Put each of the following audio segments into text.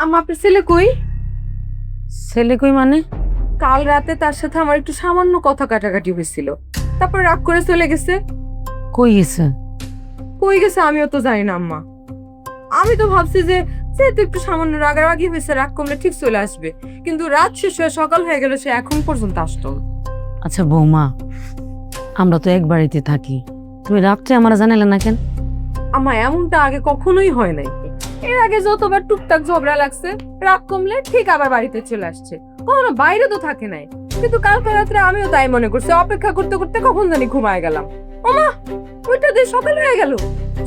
আম্মা আপনার ছেলে কই? ছেলে কই মানে? কাল রাতে তার সাথে আমার একটু সামান্য কথা কাটাকাটি হয়েছিল, তারপর রাগ করে চলে গেছে। কই গেছে? কই গেছে আমিও তো জানি না আম্মা। আমি তো ভাবছি যে যেহেতু একটু সামান্য রাগারাগি হয়েছে, রাগ কমলে ঠিক চলে আসবে, কিন্তু রাত শেষ হয়ে সকাল হয়ে গেল, সে এখন পর্যন্ত আসতো না। আচ্ছা বৌমা, আমরা তো এক বাড়িতে থাকি, তুমি রাত্রে আমার জানালে না কেন? আম্মা এমনটা আগে কখনোই হয় নাই। এর আগে যতবার টুকটাক ঝগড়া লাগছে, রাগ কমলে ঠিক আবার বাড়িতে চলে আসছে, কখনো বাইরে তো থাকে নাই। কিন্তু কালকে রাত্রে আমিও তাই মনে করছি, অপেক্ষা করতে করতে কখন জানি ঘুমায় গেলাম। ওমা, ওইটা দিয়ে সকাল হয়ে গেল,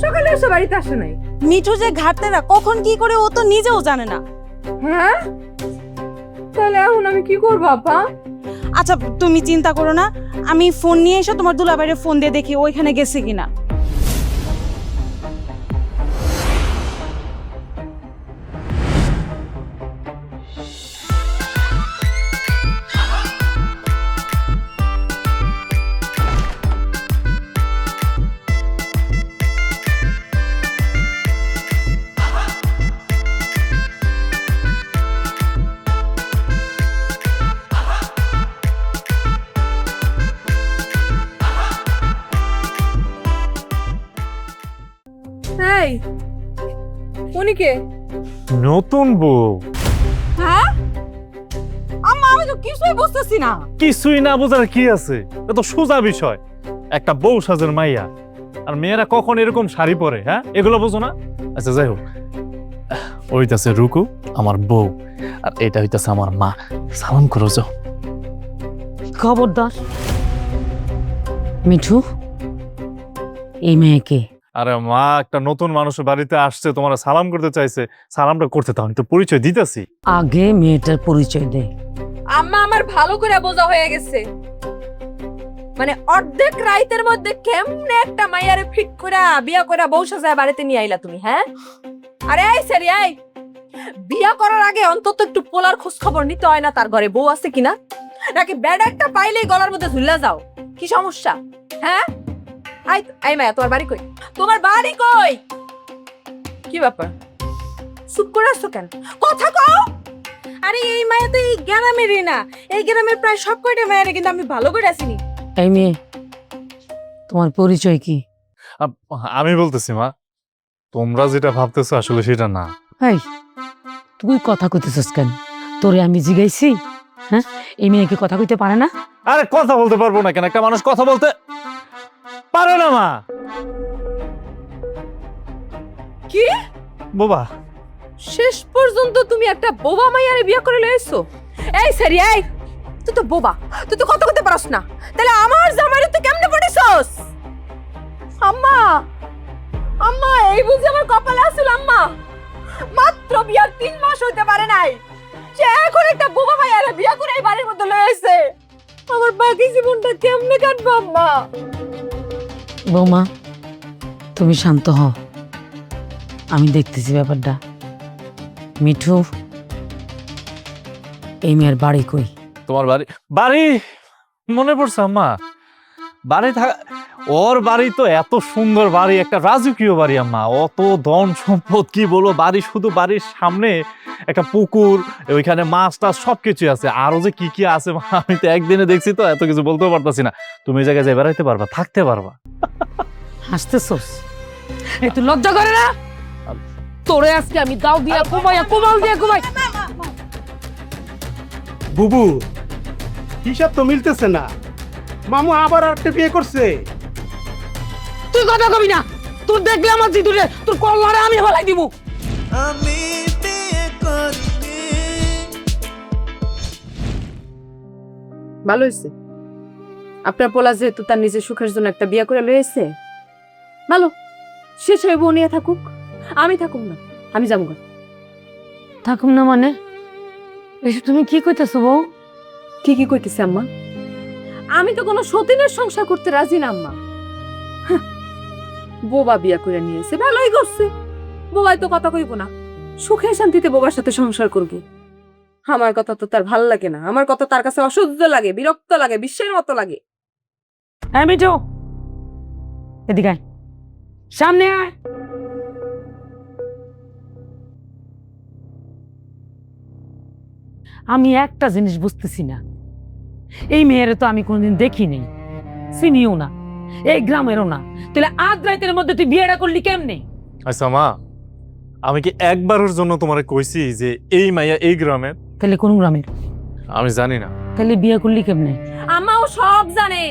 সকালে এসে বাড়িতে আসে নাই। মিঠু যে ঘাটতেরা কখন কি করে ও তো নিজেও জানে না। হ্যাঁ, তাহলে এখন আমি কি করবো আপা? আচ্ছা তুমি চিন্তা করো না, আমি ফোন নিয়ে এসে তোমার দুলাভাইয়ের ফোন দিয়ে দেখি ওইখানে গেছে কিনা। এই, উনি কে? নতুন বউ? হ্যাঁ আম্মা, আমি তো কিছুই বুঝতেছি না। কিছুই না বোঝার কি আছে, এটা তো সোজা বিষয়। একটা বউ সাজের মাইয়া, আর মেয়েরা কখন এরকম শাড়ি পরে, হ্যাঁ এগুলো বোঝো না? আচ্ছা যাই হোক, ওইটাছে রুকু আমার বউ, আর এটা হইতাছে আমার মা। সালাম করো যাও। খবরদার মিঠু, এই মেয়েকে। আরে মা, একটা নতুন মানুষের বাড়িতে আসছে, তোমার সালাম করতে চাইছে, সালামটা করতে তাও তো পরিচয় দিতেছি। আগে মেয়েটার পরিচয় দে। আম্মা আমার ভালো করে বোঝা হয়ে গেছে, মানে অর্ধেক রাইতের মধ্যে কেমনে একটা মাইয়ারে ফিট করে বিয়া করে বউ সাজায় বাড়িতে নিয়ে আইলা তুমি, হ্যাঁ? আরে এই সেরি, এই বিয়া করার আগে অন্তত একটু পোলার খোঁজ খবর নিতে হয় না, তার ঘরে বউ আছে কিনা? নাকি ব্যাড একটা পাইলেই গলার মধ্যে ঝুল্লা যাও? কি সমস্যা, হ্যাঁ? আই আই মায়া, তোমার বাড়ি কই? তোমার বাড়ি কই? কি ব্যাপার, চুপ করে আসছো কেন? কথা কও। আরে এই মায়া তো এই গ্রামেরই না, এই গ্রামের প্রায় সব কয়টা মায়ের কিন্তু আমি ভালো করে আসিনি। এই মেয়ে, তোমার পরিচয় কি? আমি বলতেছি মা, তোমরা যেটা ভাবতেছো আসলে সেটা না। এই, তুই কথা কইতেছিস কেন? তোরে আমি জিগাইছি? হ্যাঁ, এই মেয়ে কি কথা কইতে পারে না? আরে কথা বলতে পারবো না কেন? একটা মানুষ কথা বলতে পারে না মা। কি বাবা, শেষ পর্যন্ত তুমি একটা বোবা মাইয়ারে বিয়া করে লইছো? এই সেরি, এই তুই তো বোবা, তুই তো কথা কইতে পারছ না, তাহলে আমার জামাইরে তুই কেমনে পড়িছস? আম্মা, আম্মা, এই বুঝি আমার কপালে আছিল? আম্মা, মাত্র বিয়ার 3 মাস হইতে পারে নাই, সে এখন একটা বোবা মাইয়ারে বিয়া করে এই বাড়ির মধ্যে লইছে। আমার বাকি জীবনটা কেমনে কাটবো আম্মা? বৌমা, তুমি শান্ত হও, আমি দেখতেছি ব্যাপারটা। মিঠু, এই মেয়ের বাড়ি কই? তোমার বাড়ি? বাড়ি মনে পড়ছে আম্মা, বাড়ি থাকা, ওর বাড়ি তো এত সুন্দর বাড়ি, একটা রাজকীয় বাড়ি আম্মা, অত ধন সম্পদ কি বলো, বাড়ি শুধু বাড়ির সামনে একটা পুকুর, ওইখানে মাছ টাছ সবকিছু আছে, আরো যে কি কি আছে মা, আমি তো একদিনে দেখছি, তো এত কিছু বলতেও পারতাছি না। তুমি এই জায়গায় যাই বেড়াইতে পারবা, থাকতে পারবা। হাসতেছস? এই তুই লজ্জা করে না? তোরে আজকে আমি দাও দিয়া কুমাইয়া কুমাল দিয়া কুমাই। বুবু, হিসাব তো মিলতেছে না। মামু আবার একটা বিয়ে করছে। তুই কথা কবি না, তোর দেখলে আমার জিদুরে তোর কল্লারে আমি হলাই দিব। আমি বিয়ে করিনি। ভালো হয়েছে, আপনার পোলা যেহেতু তার নিজের সুখের জন্য একটা বিয়া করে লইছে, ভালো, শেষ হয়ে বউ নিয়ে থাকুক, আমি থাকুক না, আমি যাবো না। থাকুম না মানে? এসব তুমি কি কইতেছো বউ? কি কইতেছে আম্মা? আমি তো কোনো সতীনের সংসার করতে রাজি না আম্মা। হাহ, বোবা বিয়া করে নিয়েছে, ভালোই করছে, বোবাই তো কথা কইব না, সুখে শান্তিতে বোবার সাথে সংসার করবে। আমার কথা তো তার ভাল লাগে না, আমার কথা তার কাছে অসহ্য লাগে, বিরক্ত লাগে, বিশ্বের মতো লাগে। হ্যাঁ মিঠু, এদিকে আয়, সামনে আয়। আমি একটা জিনিস বুঝতেছি না, এই মেয়ের তো আমি কোনোদিন দেখি নেই, চিনিও না, এই গ্রামেরও না, তাহলে আজ রাতের মধ্যে তুই বিয়েটা করলি কেমনে? আচ্ছা মা, আমি কি একবারের জন্য তোমারে কইছি যে এই মাইয়া এই গ্রামের? তাহলে কোন গ্রামের? আমি জানি না। তাহলে বিয়ে করলি কেমনে? আমাও সব জানে,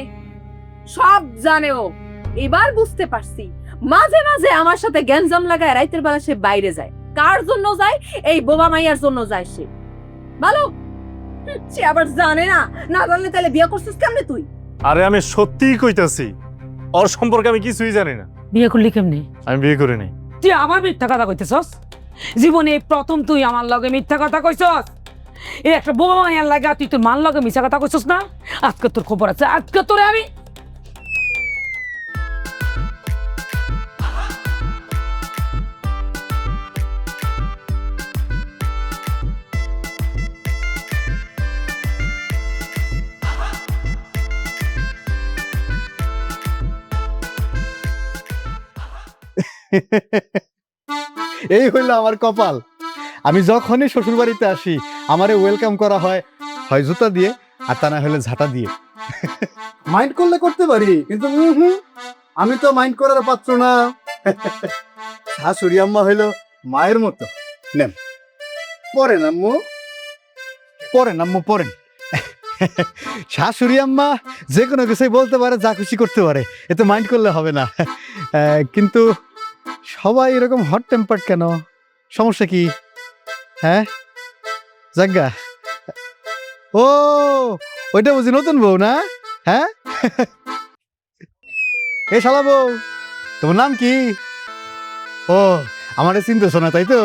সব জানে ও। এবার বুঝতে পারছি, মাঝে মাঝে আমার সাথে গ্যাঞ্জাম লাগায় রাইতের বেলা সে বাইরে যায়। কার জন্য যায়? এই বোবা মাইয়ার জন্য যায় সে। ভালো, সে আবার জানে না, না জানলে তাহলে বিয়ে করছিস কেমনে তুই? আরে আমি সত্যিই কইতাছি, ওর সম্পর্কে আমি কিছুই জানি না। বিয়ে করলি কেমনে? আমি বিয়ে করি নাই। তুই আবার মিথ্যা কথা কইতেছস? জীবনে প্রথম তুই আমার লগে মিথ্যা কথা কইছস। এই একটা বোবা মাইয়ার লাগা তুই তোর মান লগে মিথ্যা কথা কইছস না? আজকে তোর খবর আছে, আজকে তোরে আমি এই হইলো আমার কপাল। আমি যখনই শ্বশুর বাড়িতে আসি আমারে ওয়েলকাম করা হয়, হয় জুতা দিয়ে আর তা না হলে ঝাঁটা দিয়ে। মাইন্ড করলে করতে পারি, কিন্তু আমি তো মাইন্ড করার পাত্র না। শাশুড়ি আম্মা হইলো মায়ের মতো। নেন পরেন আম্মু, পরেন আম্মু, পরেন। শাশুড়ি আম্মা যে কোনো কিছুই বলতে পারে, যা খুশি করতে পারে, এতে মাইন্ড করলে হবে না। কিন্তু সবাই এরকম হট টেম্পার্ড কেন? সমস্যা কি? হ্যাঁ জাগা, ও ওইটা বুঝি নতুন বউ না? হ্যাঁ এ শালা বউ, তোমার নাম কি? ও আমারে চিনতেছো না তাই তো?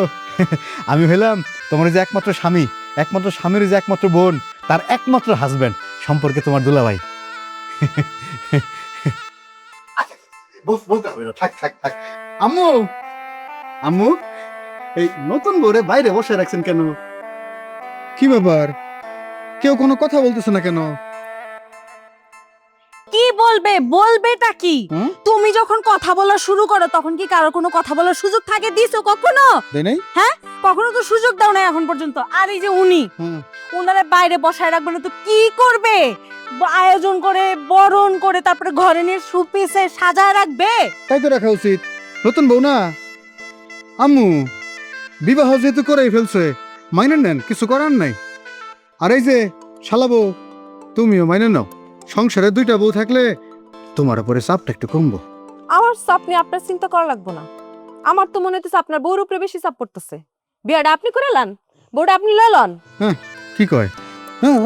আমি হইলাম তোমার যে একমাত্র স্বামী, একমাত্র স্বামীর যে একমাত্র বোন, তার একমাত্র হাজবেন্ড, সম্পর্কে তোমার দুলাভাই। বলতে হবে না, থাক থাক থাক। আম্মু, আম্মু এই নতুন বউরে বাইরে বসে রাখছেন কেন? কি ব্যাপার, কেউ কোনো কথা বলতেছে না কেন? কি বলবে? বলবেটা কি? হুম? তুমি যখন কথা বলা শুরু করো তখন কি কারো কোনো কথা বলার সুযোগ থাকে? দিছো কখনো? দেই নাই? কখনো তো সুযোগ দাও না এখন পর্যন্ত। আর এই যে উনি, হুম। ওনারে বাইরে বসায় রাখবে না তো কি করবে? আয়োজন করে, বরণ করে, তারপরে ঘরে নিয়ে সুপিসে সাজায় রাখবে। তাই তো রাখা উচিত, নতুন বউ না। আম্মু বিবাহ যেহেতু করেই ফেলছে, মাইনে নেন, কিছু করার নাই। আর এই যে শালা বউ, তুমিও মাইনে নাও। সংসারে দুইটা বউ থাকলে তোমার উপরে চাপটা একটু কমবো। আমার চাপ নিয়ে আপনার চিন্তা করা লাগবে না। আমার তো মনে হচ্ছে আপনার বউর উপরে বেশি চাপ পড়তেছে। বিয়াটা আপনি করে লান, বউটা আপনি লন। কি কয়? হ্যাঁ,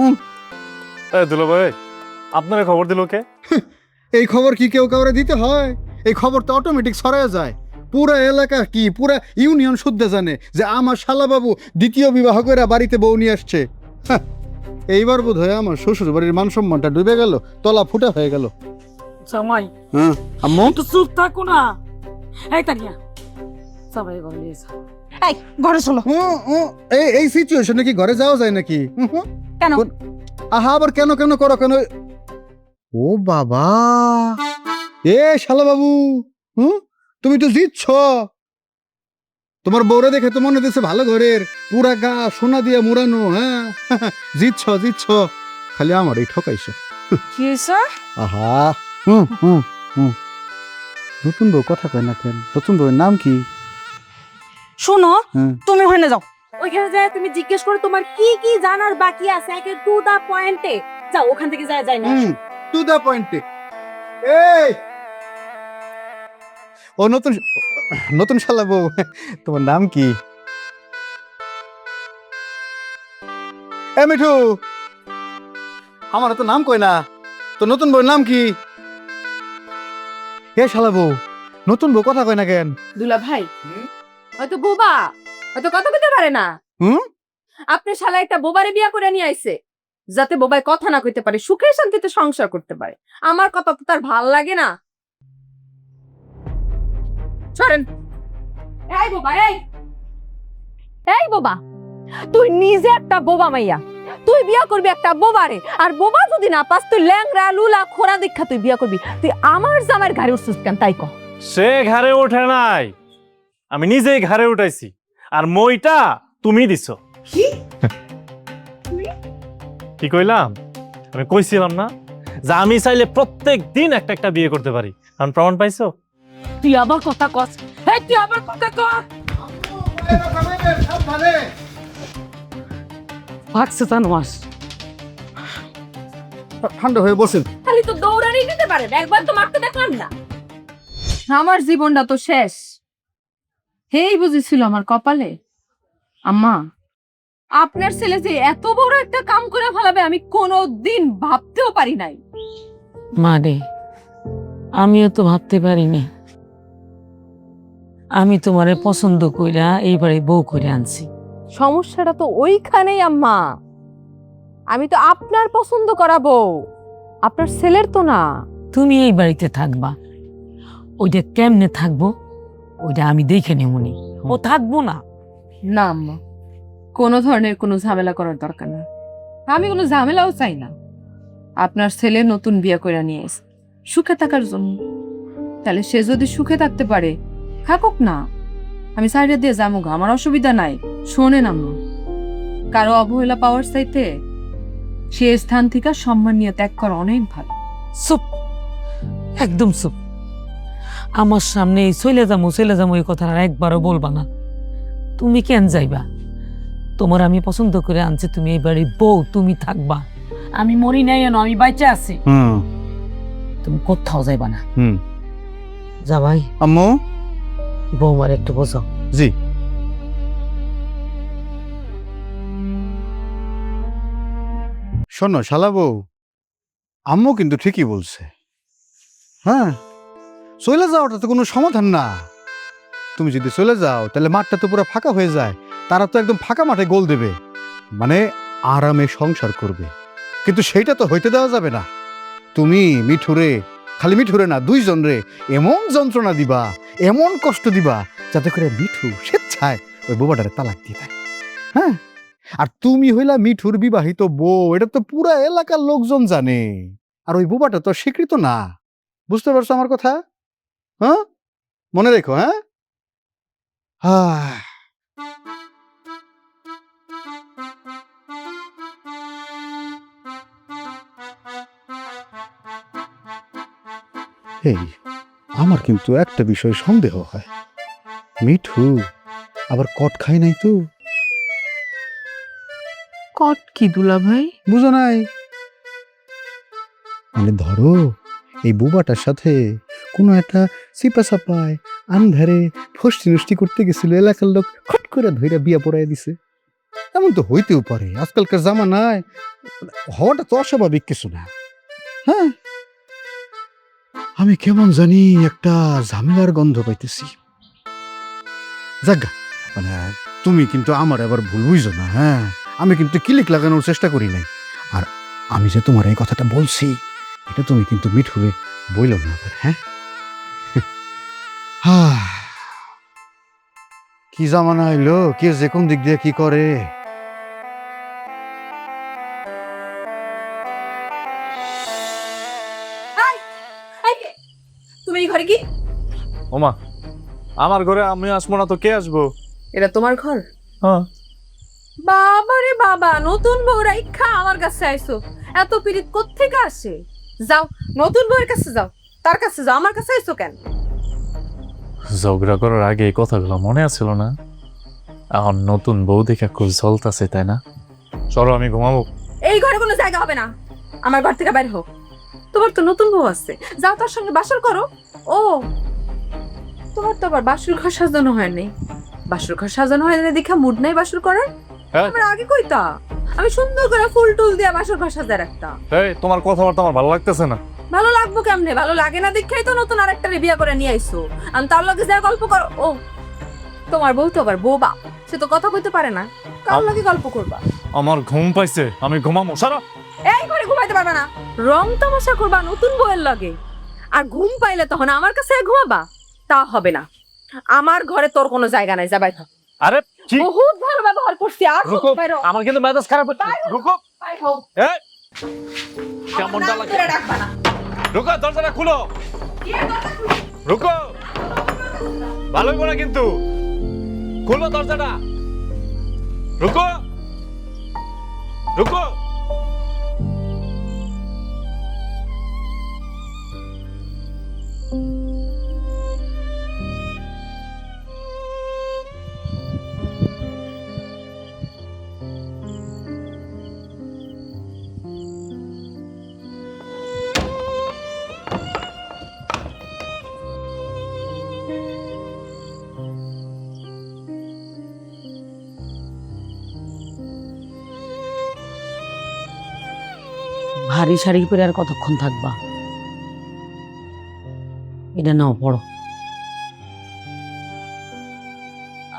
এই দুলা ভাই, আপনারা খবর দিল কে? এই খবর কি কেউ কাউরে দিতে হয়? এই খবর তো অটোমেটিক ছড়ায় যায়। পুরা এলাকা কি, পুরা ইউনিয়ন শুদ্ধ জানে যে আমার শালাবাবু দ্বিতীয় বিবাহ করে বাড়িতে বউ নিয়ে আসছে। হ্যাঁ, এইবার বোধ হয় আমার শ্বশুর বাড়ির মান সম্মানটা ডুবে গেল, তলা ফুটা হয়ে গেল। জামাই হ্যাঁ আম্মু, তো চুপ থাকো না। এই তানিয়া সবাই ঘরে নিয়ে যা। এই ঘরে চলো। এই সিচুয়েশনে কি ঘরে যাওয়া যায় নাকি? কেন? আহা আবার কেন কেন করো কেন? ও বাবা, এ শালা বাবু, তুমি তো জিতছ। তোমার বউরে দেখে তো মনে হচ্ছে ভালো ঘরের, পুরা গা সোনা দিয়া মুড়ানো। হ্যাঁ জিতছ জিতছ, খালি আমার এই ঠকাইছো। কি হয়েছে? আহা নতুন বউ কথা কয় না কেন? নতুন বউয়ের নাম কি? শোনো, হ্যাঁ। তুমি ওখানে যাও। ওইখানে যায় তুমি জিজ্ঞেস করো তোমার কি কি জানার বাকি আছে, একে টু দা পয়েন্টে যাও। ওখান থেকে যায় না। টু দা পয়েন্টে। এই ও নতুন নতুন শালা বউ, তোমার নাম কি? এ মিঠু, আমার তো নাম কই না, তো নতুন বউর নাম কি? এ শালা বউ, নতুন বউ কথা কয় না কেন? দুলা ভাই হয়তো বোবা, হয়তো কথা বলতে পারে না। আপনি শালা একটা বোবারে বিয়া করে নিয়ে আইছে যাতে বোবায় কথা না কইতে পারে, সুখে শান্তিতে সংসার করতে পারে। আমার কথা তো তার ভাল লাগে না। সরেন। এই বোবা, এই বোবা, তুই নিজে একটা বোবা মাইয়া, তুই বিয়া করবি একটা বোবারে। আর বোবা যদি না পাস, তুই ল্যাংরা লুলা খোরা দীক্ষা তুই বিয়া করবি। তুই আমার জামাইয়ের ঘাড়ে উঠছিস কেন তাই কহ? সে ঘাড়ে ওঠে নাই, আমি নিজেই ঘাড়ে উঠাইছি। আর মইটা তুমি দিছো। কি? তুমি কি কইলাম? আমি কইছিলাম না যে আমি চাইলে প্রত্যেক দিন একটা একটা বিয়ে করতে পারি। কারণ প্রমাণ পাইছো? তুই আবার কথা কস, এই তুই আবার কথা কস। ভাগছে জানোয়াস। ঠান্ডা হয়ে বসেন। খালি তো দৌড়ানি দিতে পারেন, একবার তো মারতে দেখলাম না। আমার জীবনটা তো শেষ। হেই বুঝেছিল আমার কপালে। আম্মা, আপনার ছেলে যে এত বড় একটা কাম করে ফেলাবে আমি কোনোদিন ভাবতেও পারি নাই। মা রে, আমিও তো ভাবতে পারিনি। আমি তোমারে পছন্দ কইরা এইবারে বউ করে আনছি। সমস্যাটা তো ওইখানেই আম্মা। আমি তো আপনার পছন্দ করাবো, আপনার ছেলের তো না। তুমি এই বাড়িতে থাকবা, ওইটা কেমনে থাকবো ওইটা আমি দেখে নেবনি। ও থাকবো না। না আম্মা, কোনো ধরনের কোনো ঝামেলা করার দরকার না। আমি কোনো ঝামেলাও চাই না। আপনার ছেলে নতুন বিয়ে করে নিয়ে এসে সুখে থাকার জন্য, তাহলে সে যদি সুখে থাকতে পারে থাকুক না, আমি সাইডে দিয়ে যাবো, আমার অসুবিধা নাই। শোনেন আম্মা, কারো অবহেলা পাওয়ার চাইতে সে স্থান থেকে সম্মান নিয়ে ত্যাগ করা অনেক ভালো। চুপ, একদম চুপ। আমার সামনে এই চলে যাবো এই কথা আর একবারও বলবা না। তুমি কেন যাইবা? তোমার আমি পছন্দ করে আনছি, তুমি এই বাড়ির বউ, তুমি থাকবা। আমি মরি নাই এনো, আমি বাইচে আছি। তুমি কোথাও যাইবা না। যা ভাই। আম্মু। বৌমার একটু বোঝো। জি। শোনো শালা বউ, আম্মু কিন্তু ঠিকই বলছে। হ্যাঁ, চলে যাওয়াটা তো কোনো সমাধান না। তুমি যদি চলে যাও তাহলে মাঠটা তো পুরো ফাঁকা হয়ে যায়। তারা তো একদম ফাঁকা মাঠে গোল দেবে, মানে আরামে সংসার করবে। কিন্তু সেইটা তো হইতে দেওয়া যাবে না। তুমি মিঠুরে, খালি মিঠুরে না, দুইজন রে এমন যন্ত্রণা দিবা, এমন কষ্ট দিবা, যাতে করে মিঠু স্বেচ্ছায় ওই বোবাটারে তালাক দিয়ে দেয়। হ্যাঁ, আর তুমি হইলা মিঠুর বিবাহিত বউ, এটা তো পুরা এলাকার লোকজন জানে। আর ওই বোবাটা তো স্বীকৃত না। বুঝতে পারছো আমার কথা? হ্যাঁ, মনে রেখো। হ্যাঁ, এই আমার কিন্তু একটা বিষয় সন্দেহ হয়। মিঠু আবার কট খায় নাই তো? কট কি দুলা ভাই? বুঝো নাই? মানে ধরো এই বুবাটার সাথে কোনো একটা চিপা চাপায় আন্ধারে ফষ্টি নষ্টি করতে গেছিল, এলাকার লোক খট করে ধইরা বিয়া পড়াই দিছে। এমন তো হইতেও পারে, আজকালকার জামানায় হওয়াটা তো অস্বাভাবিক কিছু না। হ্যাঁ, আমি কেমন জানি একটা ঝামেলার গন্ধ পাইতেছি। যাগা, মানে তুমি কিন্তু আমার আবার ভুল বুঝো না। হ্যাঁ, আমি কিন্তু ক্লিক লাগানোর চেষ্টা করি নাই। আর আমি যে তোমার এই কথাটা বলছি, এটা তুমি কিন্তু মিঠুরে বইল না আবার। হ্যাঁ, কি জামানা হইলো, কে যে কোন দিক দিয়ে কি করে। তুমি এই ঘরে কি? ওমা, আমার ঘরে আমি আসবো না তো কে আসবো? এটা তোমার ঘর? হ্যাঁ। বাবা রে বাবা, নতুন বউ রাইখা আমার কাছে আইছো। এত পিরিত কোত্থেকে আসে? যাও নতুন বউয়ের কাছে যাও, তার কাছে যাও, আমার কাছে আইছো কেন? ঝগড়া করার আগে এই কথাগুলো মনে আছিল না? এখন নতুন বউ দেখে খুব চলতেছে, তাই না? চলো আমি ঘুমাবো। এই ঘরে কোনো জায়গা হবে না, আমার ঘর থেকে বের হোক। তোমার তো নতুন বউ আছে, যাও তার সঙ্গে বাসর করো। ও, তোমার তো আবার বাসর ঘর সাজানো হয় নাই। বাসর ঘর সাজানো হয় না দেখা মুড নাই বাসর করার? হ্যাঁ। আমার আগে কইতা, আমি সুন্দর করে ফুল টুল দিয়ে বাসর ঘর সাজায় রাখতাম। এই তোমার কথাবার্তা আমার ভালো লাগতেছে না। ভালো লাগবো কেমনে? ভালো লাগে না দেখাই তো নতুন আরেকটা বিয়ে করে নিয়ে আইছো। আমি তার লগে যা গল্প করো। ও, তোমার বউ তো আবার বোবা, সে তো কথা কইতে পারে না, কার লগে গল্প করবা? আমার ঘুম পাইছে, আমি ঘুমাবো। সারা এই ঘরে ঘুমাইতে পারবে না, রং তামাশা করবা নতুন বউয়ের লগে। আর ঘুম পাইলে তখন আমার কাছে ঘুমাবা? তা হবে না, আমার ঘরে তোর কোনো জায়গা নাই, যা বাইর হ। আরে কি? বহুত ভালো ব্যবহার করছি, আর রুকো, বাইর হ। আমার কিন্তু মেজাজ খারাপ হচ্ছে। রুকো, বাইর হও। এই কেমনটা নাম লাগে? ধরে ডাকবা না। রুকো, দরজাটা খুলো। কে কথা কইছে? রুকো, ভালো হইব না কিন্তু। খুলো দরজাটা। রুকো, রুকো। ভারী শাড়ি পরে আর কতক্ষণ থাকবা? এটা নাও পড়ো।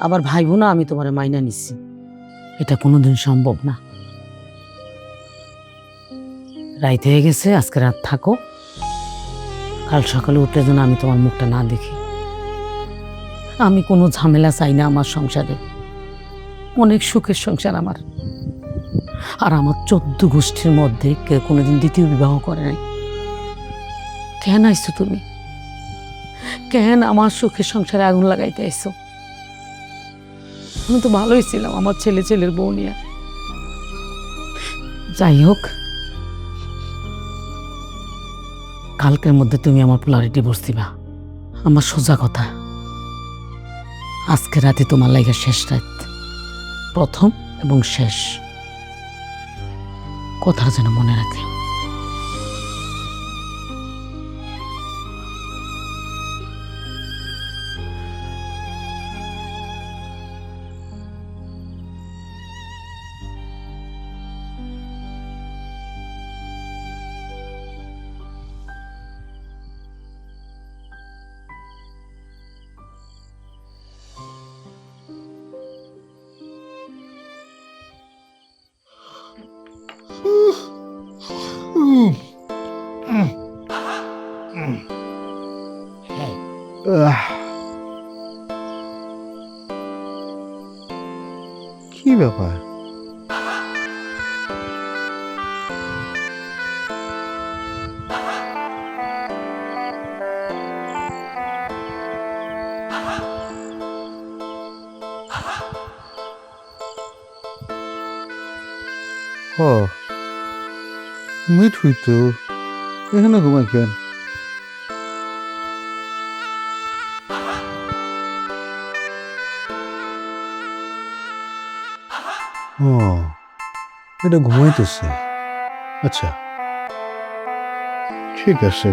আবার ভাইবো না আমি তোমারে মাইনা নিচ্ছি, এটা কোনোদিন সম্ভব না। রাইত হয়ে গেছে, আজকে রাত থাকো, কাল সকালে উঠলে যেন আমি তোমার মুখটা না দেখি। আমি কোনো ঝামেলা চাই না আমার সংসারে, অনেক সুখের সংসার আমার। আর আমার 14 গোষ্ঠীর মধ্যে কেউ কোনোদিন দ্বিতীয় বিবাহ করে নাই। কেন আইছো তুমি? কেন আমার সুখের সংসারে আগুন লাগাইতে আইছো? আমি তো ভালোই ছিলাম আমার ছেলের বউ নিয়ে। যাই হোক, কালকের মধ্যে তুমি আমার পোলারে ডিভোর্স দিবা। আমার সোজা কথা, আজকে রাতে তোমার লাইগা শেষ রাত, প্রথম এবং শেষ। কথা যেন মনে রাখে। কি ব্যাপার? ও মিঠুই তো এখানে ঘুমাই কেন? ও এটা ঘুমাইতেছে। আচ্ছা ঠিক আছে।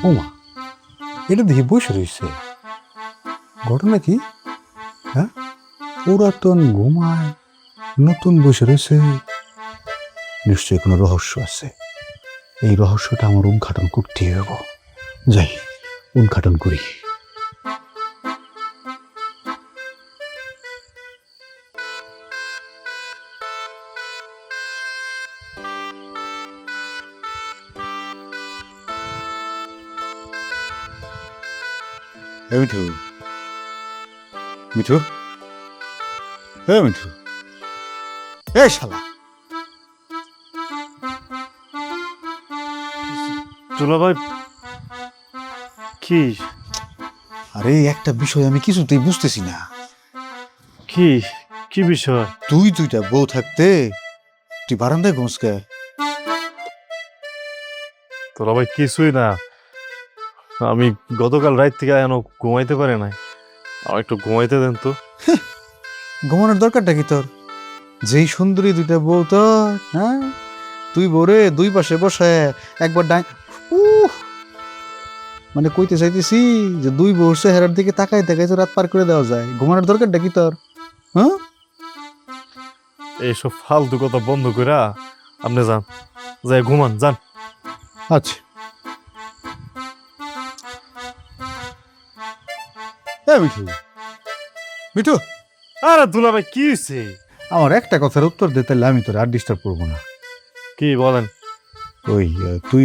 ওমা, এটা দেখি বসে রয়েছে, ঘটনা কি? হ্যাঁ, পুরাতন ঘুমায়, নতুন বসে রয়েছে, নিশ্চয়ই কোনো রহস্য আছে। এই রহস্যটা আমার উদ্ঘাটন করতে হবে। যাই উদ্ঘাটন করি। মিঠু, মিঠু, মিঠু, এ শালা, দুলাভাই কি? আরে একটা বিষয় আমি কিছুতেই বুঝতেছি না। কি কি বিষয়? দুইটা বউ থাকতে তুই বারান্দায় ঘুমসকে? দুলাভাই কিছুই না, আমি গতকাল রাত থেকে এখনো ঘুমাইতে পারে নাই। আমার একটু ঘুমাইতে দেন তো। ঘুমানোর দরকারটা কি তোর? যেই সুন্দরী দুইটা বউ তোর, হ্যাঁ, তুই বউরে দুই পাশে বসে একবার মানে কইতে চাইতেছি যে দুই বউর চেহারার দিকে তাকাই তাকাই তো রাত পার করে দেওয়া যায়। ঘুমানোর দরকারটা কি তোর? হ্যাঁ, এইসব ফালতু কথা বন্ধ করে আপনি যান, যাই ঘুমান যান। আচ্ছা মিঠু, মিঠু, আরে দুলাভাই কি হয়েছে? আমার একটা কথার উত্তর দে, তাহলে আমি তোর আর ডিস্টার্ব করবো না। কি বলেন? ওই তুই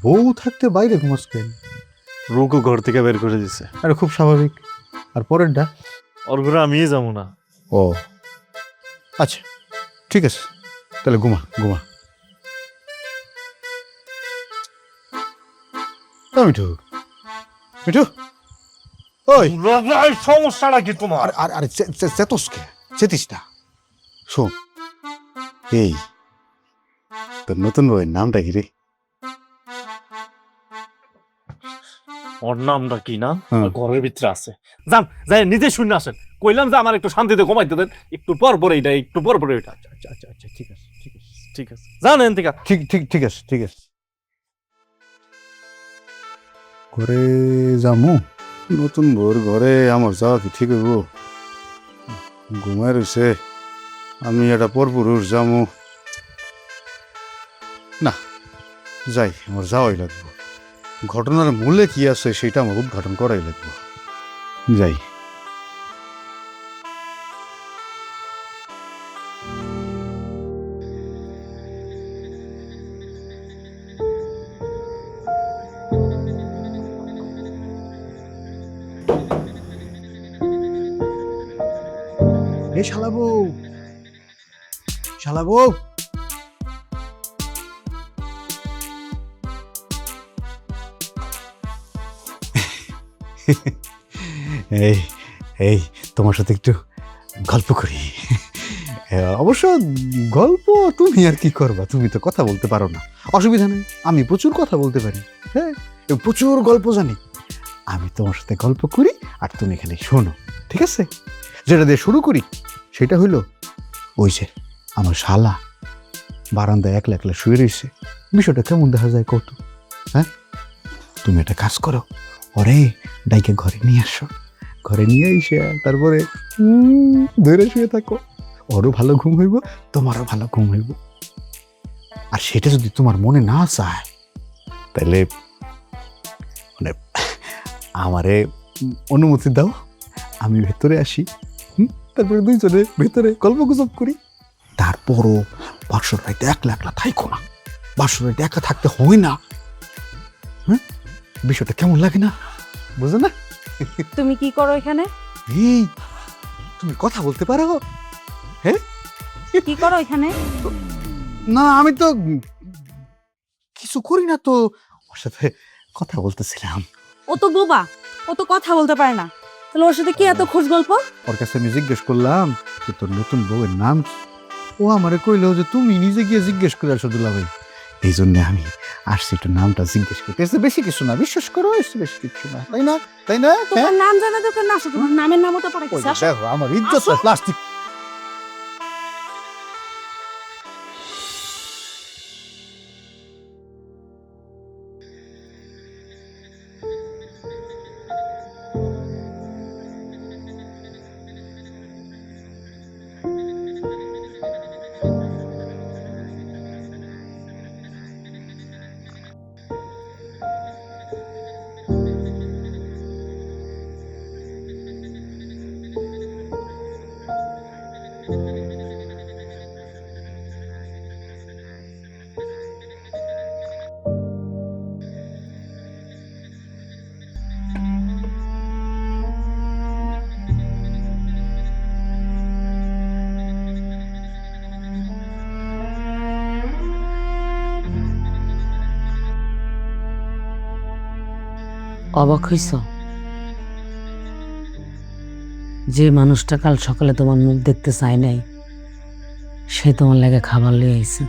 বউ থাকতে বাইরে ঘুমাস কেন? রুকু ঘর থেকে বের করে দিছে। আরে খুব স্বাভাবিক। আর পরেরটা? ওর ঘরে আমি যাবো না। ও আচ্ছা ঠিক আছে, তাহলে ঘুমা ঘুমা। মিঠু, মিঠু, ওই সমস্যাটা কি তোমার? আরে আরে চেতসকে চেতিস না। শোন, এই তোর নতুন বউয়ের নামটা কি রে? ওর নামটা কি না? হ্যাঁ। ঘরের ভিতরে আছে, যান যাই নিজে শুনে আসেন। কইলাম যে আমার একটু শান্তিতে ঘুমাইতে দেন, একটু পর পর এইটা, একটু পর পর এইটা। আচ্ছা আচ্ছা আচ্ছা ঠিক আছে ঠিক আছে ঠিক আছে, জানেন ঠিক আছে। ঠিক ঠিক ঠিক আছে ঠিক আছে। ঘরে যামু? নতুন বউর ঘরে আমার যাওয়া কি ঠিক হইব? ঘুমায় রয়েছে, আমি একটা পরপুরুষ যামু? না, যাই, আমার যাওয়াই লাগবো। ঘটনার মূলে কি আছে সেটা আমার উদ্ঘাটন করাই লাগবো। যাই। এ শালা বউ, শালা বউ, এই এই তোমার সাথে একটু গল্প করি। অবশ্য গল্প তুমি আর কি করবা, তুমি তো কথা বলতে পারো না, অসুবিধা নেই, আমি প্রচুর কথা বলতে পারি। হ্যাঁ, প্রচুর গল্প জানি। আমি তোমার সাথে গল্প করি আর তুমি খালি শোনো, ঠিক আছে? যেটা দিয়ে শুরু করি সেটা হইলো, ওই যে আমার শালা বারান্দায় একলা একলা শুয়ে রয়েছে, বিষয়টা কেমন দেখা যায় কত? হ্যাঁ, তুমি একটা কাজ করো, ওরে ডাইকে ঘরে নিয়ে আসো, ঘরে নিয়ে এসে তারপরে ধরে শুয়ে থাকো, ওরও ভালো ঘুম হইব, তোমারও ভালো ঘুম হইব। আর সেটা যদি তোমার মনে না চায় তাহলে মানে আমারে অনুমতি দাও, আমি ভেতরে আসি, তারপরে দুইজনে ভেতরে গল্প গুজব করি। তারপরও বাসর রাইতে একলা একলা থাইকো না, বাসর রাইতে একা থাকতে হয় না। হ্যাঁ, বিষয়টা কেমন লাগে না, বুঝো না? তুমি কি করো এখানে? এই, তুমি কথা বলতে পারো? কি করো এখানে? না, আমি তো কিছু করি না তো, ওর সাথে কথা বলতেছিলাম। ও তো বোবা, ও তো কথা বলতে পারে না, তাহলে ওর সাথে কি এত খোঁজ গল্প? ওর কাছে আমি জিজ্ঞেস করলাম যে তোর নতুন বউয়ের নাম কি? ও আমারে কইলো যে তুমি নিজে গিয়ে জিজ্ঞেস করে আসো দুলাভাই। এই জন্য আমি আসছি একটু নামটা জিজ্ঞেস করতে। এসে বেশি কিছু না, বিশ্বাস করো, এসে বেশি কিছু না, তাই না? তাই না? তোমার নাম জানা দরকার না, আসো, তোমার নামের নামও তো পড়ে ওই গেছে। যে আসো। দেখো, আমার ইজ্জত প্লাস্টিক। অবাক হইছ? যে মানুষটা কাল সকালে তোমার মুখ দেখতে চায় নাই, সে তোমার লাগে খাবার লিয়ে আইছে।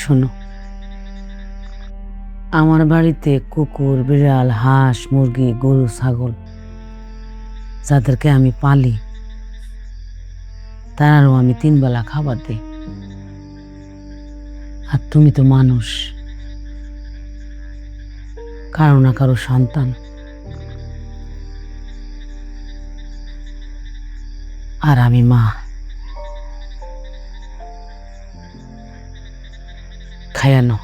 শোনো, আমার বাড়িতে কুকুর, বিড়াল, হাঁস, মুরগি, গরু, ছাগল যাদেরকে আমি পালি, তারারও আমি 3 বেলা খাবার দিই। আর তুমি তো মানুষ, কারো না কারো সন্তান। আর আমি মা। খায়ানো।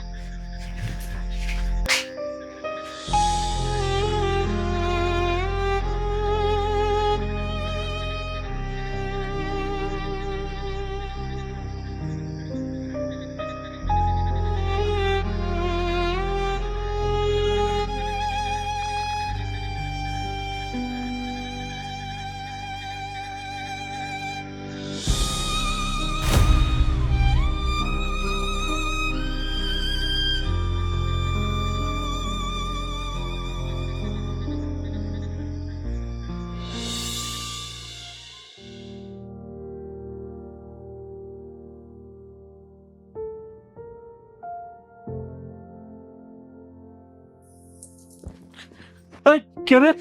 এই, কে রে?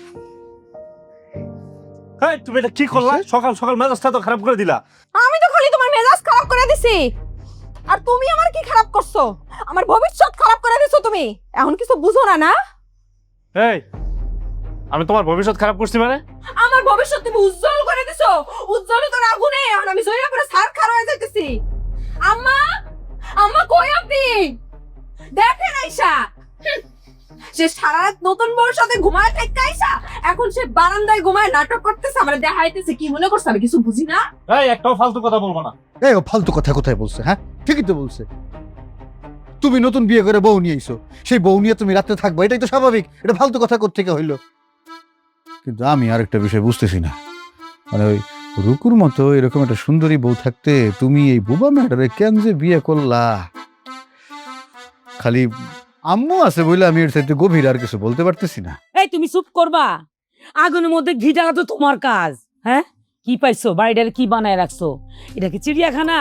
এই, তুমি এটা কি করলা? সকাল সকাল মেজাজটা তো খারাপ করে দিলা। আমি তো খালি তোমার মেজাজ খারাপ করে দিছি, আর তুমি আমার কি খারাপ করছো? আমার ভবিষ্যৎ খারাপ করে দিছো তুমি, এখন কিছু বুঝো না না? এই আমি তোমার ভবিষ্যৎ খারাপ করছি মানে? আমার ভবিষ্যৎ তুমি উজ্জ্বল করে দিছো, উজ্জ্বলতার আগুনে এখন আমি জয়না করে সার খারাপ হয়ে যাইতেছি। আম্মা, আম্মা কই আপনি? দেখেন আইসা, সে সারা রাত নতুন বউর সাথে ঘুমায় থেকে আইসা এখন সে বারান্দায় ঘুমায় নাটক করতেছে, আমার দেখাইতেছে। কি মনে করছে আমি কিছু বুঝি না? এই একটাও ফালতু কথা বলবো না। এই ও ফালতু কথা কোথায় বলছে? হ্যাঁ, ঠিকই তো বলছে। তুমি নতুন বিয়ে করে বউ নিয়ে আইছো, সেই বউ নিয়ে তুমি রাতে থাকবে, এটাই তো স্বাভাবিক। এটা ফালতু কথা কোত্থেকে হইলো? কিন্তু আমি আরেকটা বিষয় বুঝতেছি না, মানে ওই রুকুর মতো এরকম একটা সুন্দরী বউ থাকতে তুমি এই বুবা ম্যাটারে কেন যে বিয়ে করলা? খালি আম্মু আছে বলে আমি এর সাথে গভীর আর কিছু বলতে পারতেছি না। এই তুমি চুপ করবা? আগুনের মধ্যে ঘি ঢালা তো তোমার কাজ। হ্যাঁ, কি পাইছো? বাড়িটার কি বানায় রাখছো? এটা কি চিড়িয়াখানা?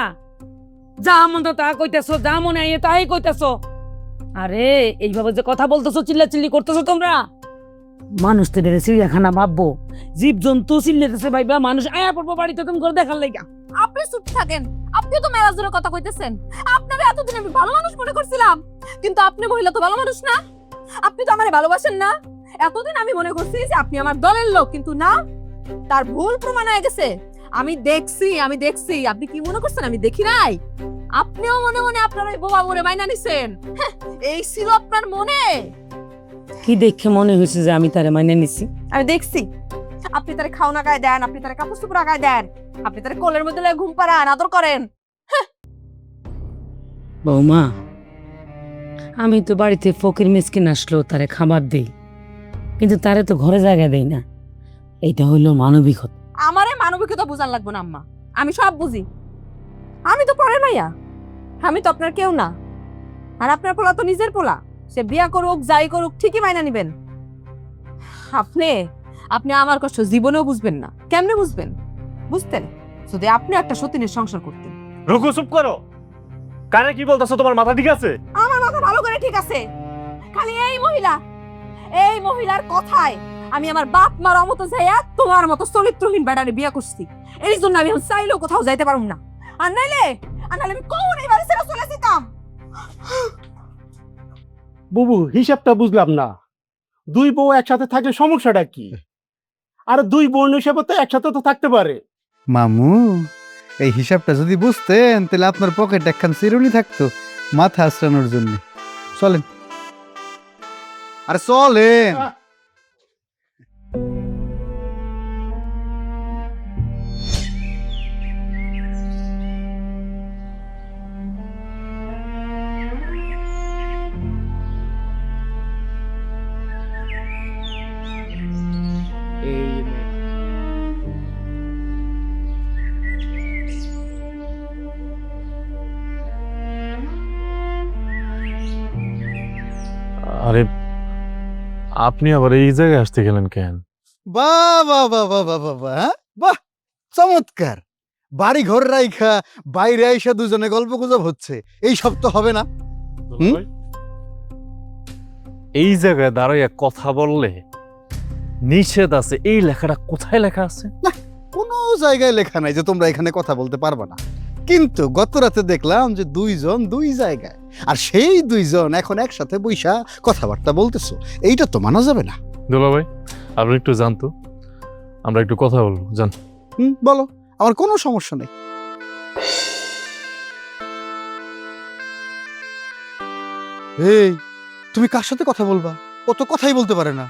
যা মন তো তা কইতেছো, যা মনে আইয়ে তাই কইতেছো। আরে এইভাবে যে কথা বলতেছো, চিল্লাচিল্লি করতেছো তোমরা, মানুষ তো এটা চিড়িয়াখানা ভাববো, জীব জন্তু চিল্লাতেছে ভাইবা, মানুষ আয়া পড়বো বাড়িতে তুমি করে দেখার লাইগা। আপনি চুপ থাকেন, আপনি তো মেলা জোরে কথা কইতেছেন। আপনারা এতদিন আমি ভালো মানুষ মনে করছিলাম, কিন্তু আপনি মহিলা তো ভালো মানুষ না। আপনি তো আমারে ভালোবাসেন না। এতদিন আমি মনে করছি যে আপনি আমার দলের লোক, কিন্তু না, তার ভুল প্রমাণ হয়ে গেছে। আমি দেখছি। আপনি কি মনে করছেন আমি দেখি নাই? আপনিও মনে মনে আপনার ওই বোবা মরে মাইনা নিছেন। হ্যাঁ, এই ছিল আপনার মনে। কি দেখে মনে হয়েছে যে আমি তারে মাইনে নিছি? আমি দেখছি আপনি তারে খাওনা গায়ে দেন, আপনি তারে কাপড় চোপড় গায়ে দেন, আপনি তারে কোলের মধ্যে লয়ে ঘুম পাড়ান, আদর করেন। বৌমা, আমি তো বাড়িতে ফকির মিসকিন আসলো তারে খাবার দেই, কিন্তু তারে তো ঘরে জায়গা দেই না। এইটা হইলো মানবিকতা। আমারে মানবিকতা বুঝান লাগবে না আম্মা, আমি সব বুঝি। আমি তো পরের মাইয়া, আমি তো আপনার কেউ না। আর আপনার পোলা তো নিজের পোলা, সে বিয়া করুক যাই করুক ঠিকই মাইনা নিবেন। আপনি আমার কষ্ট জীবনেও বুঝবেন না। কেমনে বুঝবেন? বুঝতেন যদি আপনি একটা সতীনের সংসার করতেন। রুকু চুপ করো। কানে কি বলতেছো? তোমার মাথা ঠিক আছে? আমার মাথা ভালো করে ঠিক আছে, খালি এই মহিলার কথায় আমি আমার বাপ মার মতো যাইয়া তোমার মতো চরিত্রহীন বেড়ারে বিয়া করছি। এই জন্য আমি এখন চাইলেও কোথাও যাইতে পারুম না। আর নাইলে আমি কখন এই বাড়ি ছেড়ে চলে যেতাম। বুবু, হিসাবটা বুঝলাম না। দুই বউ একসাথে থাকলে সমস্যাটা কি? আর দুই বোন হিসেবে তো একসাথে তো থাকতে পারে। মামু, এই হিসাবটা যদি বুঝতেন তাহলে আপনার পকেটে একখান চিরুনি থাকতো মাথা আশ্রানোর জন্য। চলেন, আরে চলেন। আরে আপনি আবার এই জায়গায় আসতে গেলেন কেন? বাহ বাহ বাহ বাহ বাহ বাহ বাহ, হ্যাঁ? বাহ, চমৎকার। বাড়ি ঘর রাইখা বাইরে আইসা দুজনে গল্প গুজব হচ্ছে, এই সব তো হবে না। হুম? এই জায়গায় দাঁড়াইয়া কথা বললে নিষেধ আছে, এই লেখাটা কোথায় লেখা আছে? কোনো জায়গায় লেখা নাই যে তোমরা এখানে কথা বলতে পারবে না, কিন্তু গত রাতে দেখলাম যে দুইজন দুই জায়গায়, আর সেই দুইজন এখন একসাথে বইসা কথাবার্তা বলতেছো, এইটা তো মানা যাবে না। দুলা ভাই, আপনি একটু জানতো, আমরা একটু কথা বলবো, জান। বলো, আমার কোনো সমস্যা নেই। এই, তুমি কার সাথে কথা বলবা? ও তো কথাই বলতে পারে না।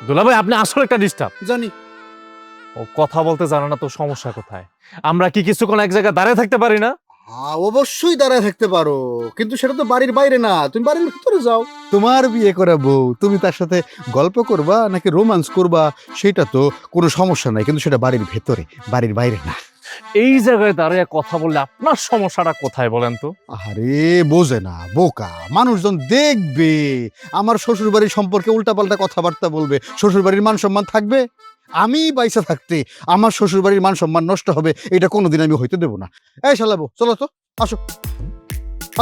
দুলা ভাই, আপনি আসলে একটা ডিস্টার্ব। জানি। ও কথা বলতে জানে না, তো সমস্যা কোথায়? আমরা কি কিছুক্ষণ এক জায়গায় দাঁড়িয়ে থাকতে পারি না? হ্যাঁ, অবশ্যই দাঁড়ায় থাকতে পারো, কিন্তু সেটা তো বাড়ির বাইরে না, তুমি বাড়ির ভিতরে যাও। তোমার বিয়ে করা বউ, তুমি তার সাথে গল্প করবা নাকি রোমান্স করবা সেটা তো কোনো সমস্যা নাই, কিন্তু সেটা বাড়ির ভেতরে, বাড়ির বাইরে না। এই জায়গায় দাঁড়িয়ে কথা বললে আপনার সমস্যাটা কোথায় বলেন তো? আরে বোঝে না, বোকা। মানুষজন দেখবে আমার শ্বশুর বাড়ির সম্পর্কে উল্টাপাল্টা কথাবার্তা বলবে, শ্বশুর বাড়ির মান সম্মান থাকবে? আমি বাইসা থাকতে আমার শ্বশুর বাড়ির মান সম্মান নষ্ট হবে, এটা কোনোদিন আমি হইতে দেবো না। এই শালাবো, চলো তো, আসো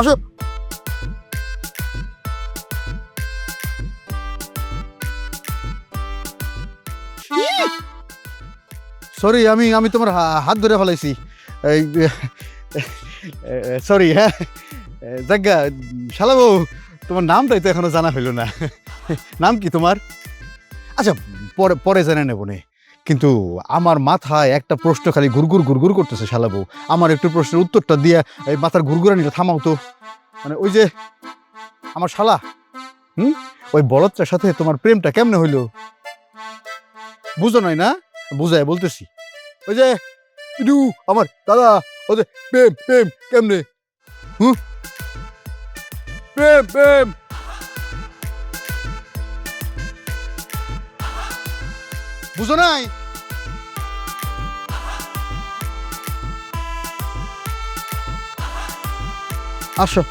আসো। সরি, আমি তোমার হাত ধরে ফেলাইছি। সরি। হ্যাঁ, জাগা শালাবু, তোমার নামটাই তো এখনো জানা হইল না। নাম কি তোমার? আচ্ছা, পরে পরে জেনে নেব নে। কিন্তু আমার মাথায় একটা প্রশ্ন খালি ঘুরঘুর ঘুরঘুর করতেছে শালাবু। আমার একটু প্রশ্নের উত্তরটা দিয়ে এই মাথার ঘুরঘুরানিটা থামাও তো। মানে ওই যে আমার শালা, ওই বলদটার সাথে তোমার প্রেমটা কেমনে হইলো? বুঝো নাই না? বুঝাই বলতেছি। ওই যে ইদু আমার দাদা, ওই যে প্রেম প্রেম কেমনে? প্রেম প্রেম বুঝো নাই? আসো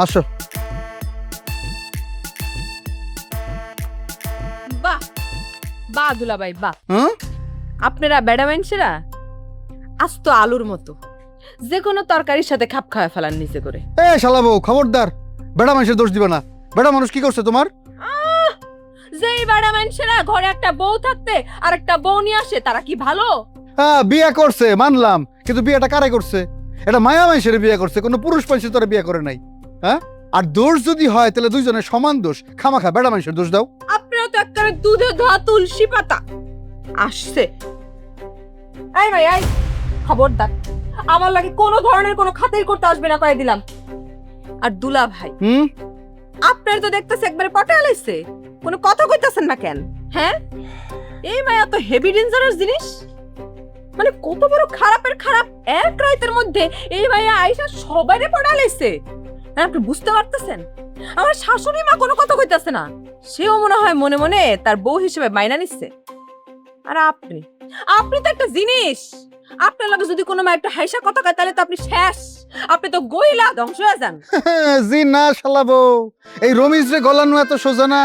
আসো। বাহ বাহ দুলাভাই বাহ, হ্যাঁ আপনারা বেড়া মানুষেরা আস্ত আলুর মতো যে কোনো তরকারির সাথে খাপ খাওয়া ফেলার নিচে করে। এ শালাবু, খবরদার, বেড়া মানুষের দোষ দিবে না। বেড়া মানুষ কি করছে তোমার? যেই বেড়া মানুষেরা ঘরে একটা বউ থাকতে আর একটা বউ নিয়ে আসে, তারা কি ভালো? হ্যাঁ, বিয়ে করছে মানলাম, কিন্তু বিয়েটা কারে করছে? এটা মায়া মানুষের বিয়ে করছে, কোনো পুরুষ মানুষের তোরা বিয়ে করে নাই। হ্যাঁ, আর দোষ যদি হয় তাহলে দুইজনের সমান দোষ। খামাখা বেড়া মানুষের দোষ দাও। আপনারা তো একটা দুধে ধোয়া তুলসী পাতা আসছে। এই ভাই এই, খবরদার আমার লাগে কোনো ধরনের কোনো খাতির করতে আসবে না, কয়ে দিলাম। আর দুলা ভাই, আপনার তো দেখতেছে একবারে পটায় লাইছে, কোনো কথা কইতাছেন না কেন? হ্যাঁ, এই মায়া তো হেভি ডেঞ্জারাস জিনিস। মানে কত বড় খারাপের খারাপ এক রাতের মধ্যে এই মায়া আইসা সবাইরে পটায় লাইছে। হ্যাঁ, আপনি বুঝতে পারতেছেন? আমার শাশুড়ি মা কোনো কথা কইতাছে না, সেও মনে হয় মনে মনে তার বউ হিসেবে মাইনা নিচ্ছে। আর আপনি আপনি তো একটা জিনিস, আপনার লাগে যদি কোনো মা একটা হাইসা কথা কয় তাহলে তো আপনি শেষ, আপনি তো গইলা ধ্বংস হয়ে যান। জি না শালাবু, এই রমিজ রে গলানো এত সোজা না।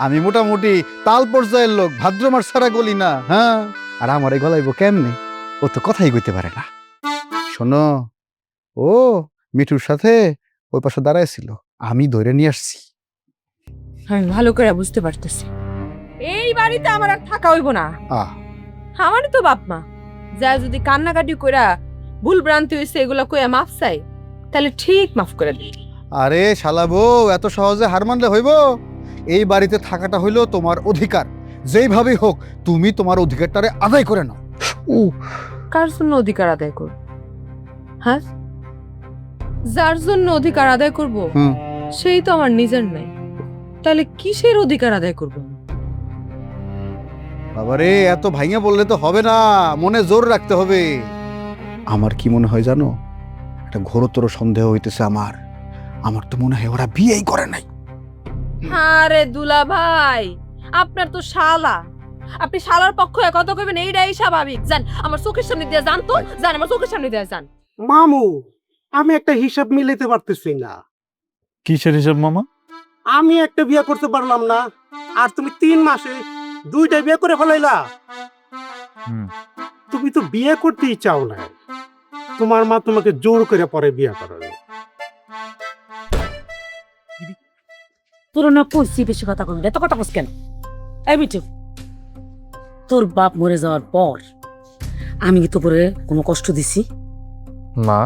আমি মোটামুটি তাল পর্যায়ের লোক, ভাদ্র মাস ছাড়া গলি না। হ্যাঁ, আর আমারে গলাইবো কেমনে? ও তো কথাই কইতে পারে না। শোনো, ও মিঠুর সাথে ওই পাশে দাঁড়াইছিল, আমি ধরে নিয়ে আসছি। আমি ভালো করে বুঝতে পারতেছি এই বাড়িতে আমার আর থাকা হইব না। আহ, আমারই তো বাপ মা, যা যদি কান্নাকাটি কইরা ভুল ভ্রান্তি হইছে এগুলা কইয়া মাফ চাই, তাহলে ঠিক মাফ করে দিই। আরে শালাবু, এত সহজে হার মানলে হইব? এই বাড়িতে থাকাটা হইলো তোমার অধিকার। যেইভাবেই হোক তুমি তোমার অধিকারটারে আদায় করে নাও। কার জন্য অধিকার আদায় করব? হ্যাঁ, যার জন্য অধিকার আদায় করব সেই তো আমার নিজের নাই, তাহলে কিসের অধিকার আদায় করব? বাবারে, এত ভাইঙা বললে তো হবে না, মনে জোর রাখতে হবে। আমার কি মনে হয় জানো? একটা ঘোরতর সন্দেহ হইতেছে আমার। আমার তো মনে হয় ওরা বিয়েই করে নাই। আরে দুলা ভাই, আপনার তো শালা, আপনি শালার পক্ষ কথা কইবেন এইটাই স্বাভাবিক। জান আমার চোখের সামনে দিয়ে যান তো, জান আমার চোখের সামনে দিয়ে যান। মামু, আমি একটা হিসাব মিলাতে পারতেছি না। কিসের হিসাব মামা? আমি একটা বিয়ে করতে পারলাম না, আর তুমি 3 মাসে 2টা বিয়ে করে ফেলাইলা। তুমি তো বিয়ে করতেই চাও না, তোমার মা তোমাকে জোর করে পরে বিয়ে করাবে। তোর না কইছি বেশি কথা কবি, এত কথা কস কেন? এই মিঠু, তোর বাপ মরে যাওয়ার পর আমি কি তোরে কোনো কষ্ট দিছি? না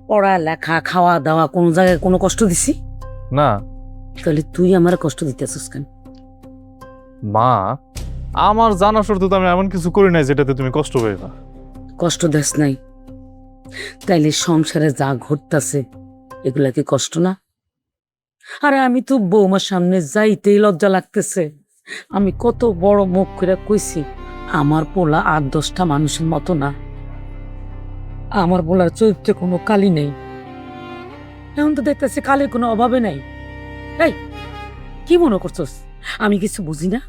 পড়া লেখা খাওয়া দাওয়া কোনো জায়গায় কোনো কষ্ট দিছি? না তাহলে তুই আমার কষ্ট দিতেছিস কেন? মা, আমার জানা সত্ত্বেও তো আমি এমন কিছু করি নাই যেটাতে তুমি কষ্ট পাইবা। কষ্ট দেস নাই, তাইলে সংসারে যা ঘটতাছে এগুলা কি কষ্ট না? আরে আমি তো বৌমার সামনে যাইতেই লজ্জা লাগতেছে। আমি কত বড় মুখ করে কইছি আমার পোলা 8-10টা মানুষের মতো না, আমার পোলার চরিত্রে কোনো কালি নেই। এখন তো দেখতেছি কালির কোনো অভাবে নাই। এই কি মনে করছস আমি কিছু বুঝি না?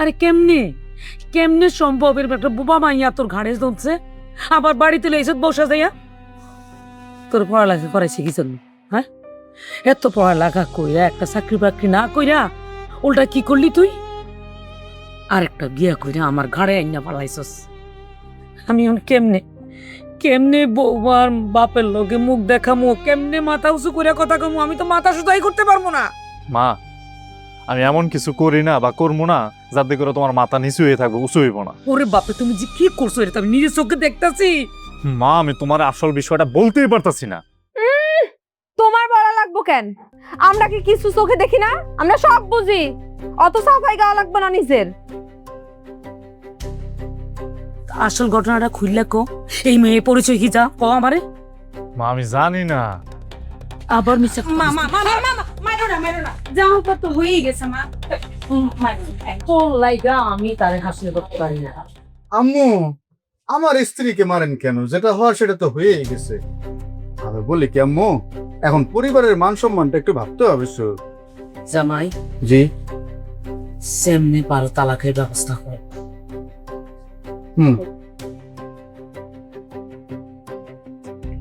আরে কেমনে কেমনে সম্ভবের একটা বোবা মাইয়া তোর ঘাড়ে ধরছে, আবার বাড়িতে লেসত বসা যাইয়া? তোর পড়ালেখা করাইছে কি জন্য? হ্যাঁ, এত পড়ালেখা কইরা একটা চাকরি বাকরি না কইরা উল্টা কি করলি তুই? আর একটা বিয়া কইরা আমার ঘাড়ে আইনা পালাইছস। আমি এখন কেমনে কেমনে বউবার বাপের লগে মুখ দেখামু, কেমনে মাথা উঁচু করে কথা কমু? আমি তো মাথা সুতাই করতে পারবো না। মা, আমি এমন কিছু করি না বা করবো না যাতে করে তোমার মাথা নিচু হয়ে থাকবে, উঁচু হইব না। ওরে বাপে, তুমি যে কি করছো এটা আমি নিজের চোখে দেখতাছি। মা, আমি তোমার আসল বিষয়টা বলতেই পারতাছি না। কেন? আমরা কি কিছু চোখে দেখি না? আমরা সব বুঝি। অত সাফাই গাওয়া লাগবে না নিজের। আসল ঘটনাটা খুললে কো, এই মেয়ে পরিচয় কি যা কো আমারে? মা আমি জানি না। আবার মিছা মা মা মা মা মা মারো না যা হোক তো হয়েই গেছে মা। লাইগা আমি তারে হাসলে করতে পারি না। আম্মু আমার স্ত্রীকে মারেন কেন? যেটা হওয়ার সেটা তো হয়েই গেছে। আমি বলি কি আম্মু, এখন পরিবারের মান সম্মানটা একটু ভাবতে হবে। জামাই জি। সেমনে পারো তালাকের ব্যবস্থা করে। হুম।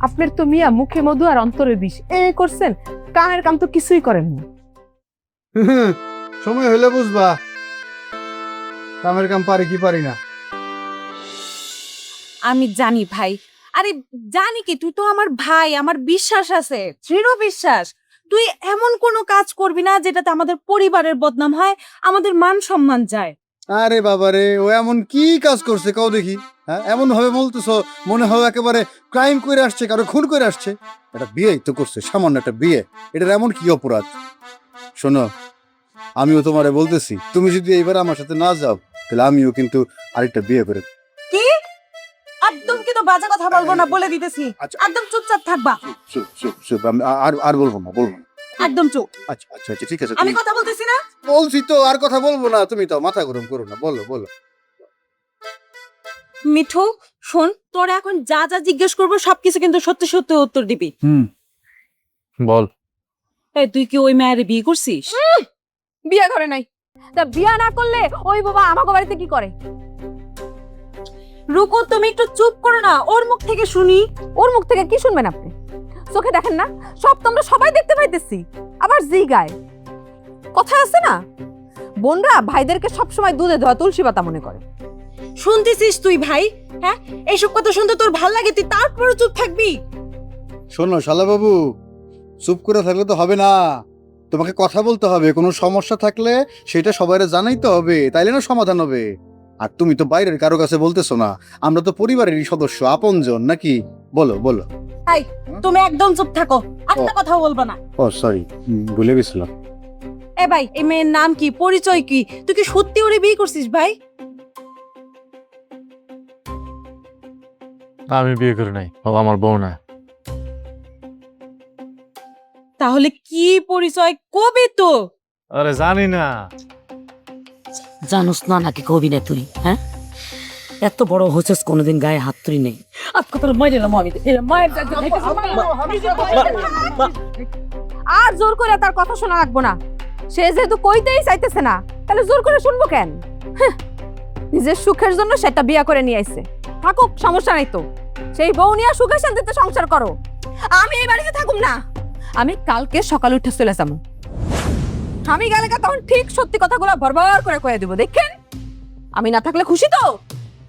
আপনার তো মিয়া মুখে মধু আর অন্তরে বিষ করছেন, কানের কাম তো কিছুই করেন না। সময় হলে বুঝবা কামের কাম পারি কি পারি না। আমি জানি ভাই, আরে জানি কি, তুই তো আমার ভাই, আমার বিশ্বাস আছে, দৃঢ় বিশ্বাস। তুই এমন কোনো কাজ করবি না যেটাতে আমাদের পরিবারের বদনাম হয়, আমাদের মান সম্মান যায়। আরে বাবারে, ও এমন কি কাজ করছে কাউ দেখি? হ্যাঁ, এমন ভাবে বলতেছো মনে হয় একেবারে ক্রাইম করে আসছে, কারো খুন করে আসছে। এটা বিয়েই তো করছে, সামান্য একটা বিয়ে, এটার এমন কি অপরাধ? শোনো, আমিও তোমারে বলতেছি, তুমি যদি এইবার আমার সাথে না যাও তাহলে আমিও কিন্তু আরেকটা বিয়ে করে। কি? একদম কিন্তু বাজে কথা বলবো না, বলে দিতেছি। আচ্ছা। একদম চুপচাপ থাকবা। চুপ চুপ চুপ, আমি আর বলবো না। একদম চুপ। আচ্ছা আচ্ছা আচ্ছা, ঠিক আছে। আমি কথা বলতেছি না? বলছি তো, আর কথা বলবো না। তুমি তো মাথা গরম করো না, বলো। মিঠু শোন, তোরা এখন যা যা জিজ্ঞেস করবো সবকিছু কিন্তু সত্যি সত্যি উত্তর দিবি। বল। এই তুই কি ওই মেয়ের বিয়ে করছিস? বিয়ে করে নাই। তা বিয়ে না করলে ওই বাবা আমাকে বাড়িতে কি করে? রুকু, তুমি একটু চুপ করো না, ওর মুখ থেকে শুনি। ওর মুখ থেকে কি শুনবেন আপনি? চোখে দেখেন না? সব তো আমরা সবাই দেখতে পাইতেছি। আবার জি গায়। কথা আছে না, বোনরা ভাইদেরকে সবসময় দুধে ধোয়া তুলসী পাতা মনে করে। শুনতেছিস তুই ভাই? হ্যাঁ, এইসব কথা শুনতে তোর ভাল লাগে, তুই তারপরে চুপ থাকবি? শোনো শালাবাবু, চুপ করে থাকলে তো হবে না, তোমাকে কথা বলতে হবে। কোনো সমস্যা থাকলে সেটা সবাইরে জানাইতে হবে, তাইলে না সমাধান হবে। আর তুমি তো বাইরের কারো কাছে বলতেছো না, আমরা তো পরিবারেরই সদস্য, আপনজন নাকি? বলো। এই তুমি একদম চুপ থাকো, একটা কথা বলবো না। ও সরি, ভুলে গেছিলাম। এ ভাই, এই মেয়ের নাম কি, পরিচয় কি? তুই কি সত্যি ওরে বিয়ে করছিস ভাই? আমি বিয়ে করি নাই, বাবা আমার বউ না। তাহলে কি পরিচয়, কবে তো? আরে জানি না। জানোস না নাকি কবি না তুই? হ্যাঁ, এত বড় হচ্ছিস, কোনোদিন গায়ে হাত তুই নেই। আজকে তোর মায়ের এলাম আমি, মায়ের আর জোর করে তার কথা শোনা লাগবো না। সে যেহেতু কইতেই চাইতেছে না, তাহলে জোর করে শুনবো কেন? নিজের সুখের জন্য সেটা বিয়ে করে নিয়ে আইছে, থাকুক, সমস্যা নাই তো। সেই বউ নিয়ে সুখে শান্তিতে সংসার করো। আমি এই বাড়িতে থাকুম না। আমি কালকে সকালে উঠে চলে যাবো। আমি গেলে তখন ঠিক সত্যি কথাগুলো ভরভর করে কয়ে দেবো, দেখেন। আমি না থাকলে খুশি তো?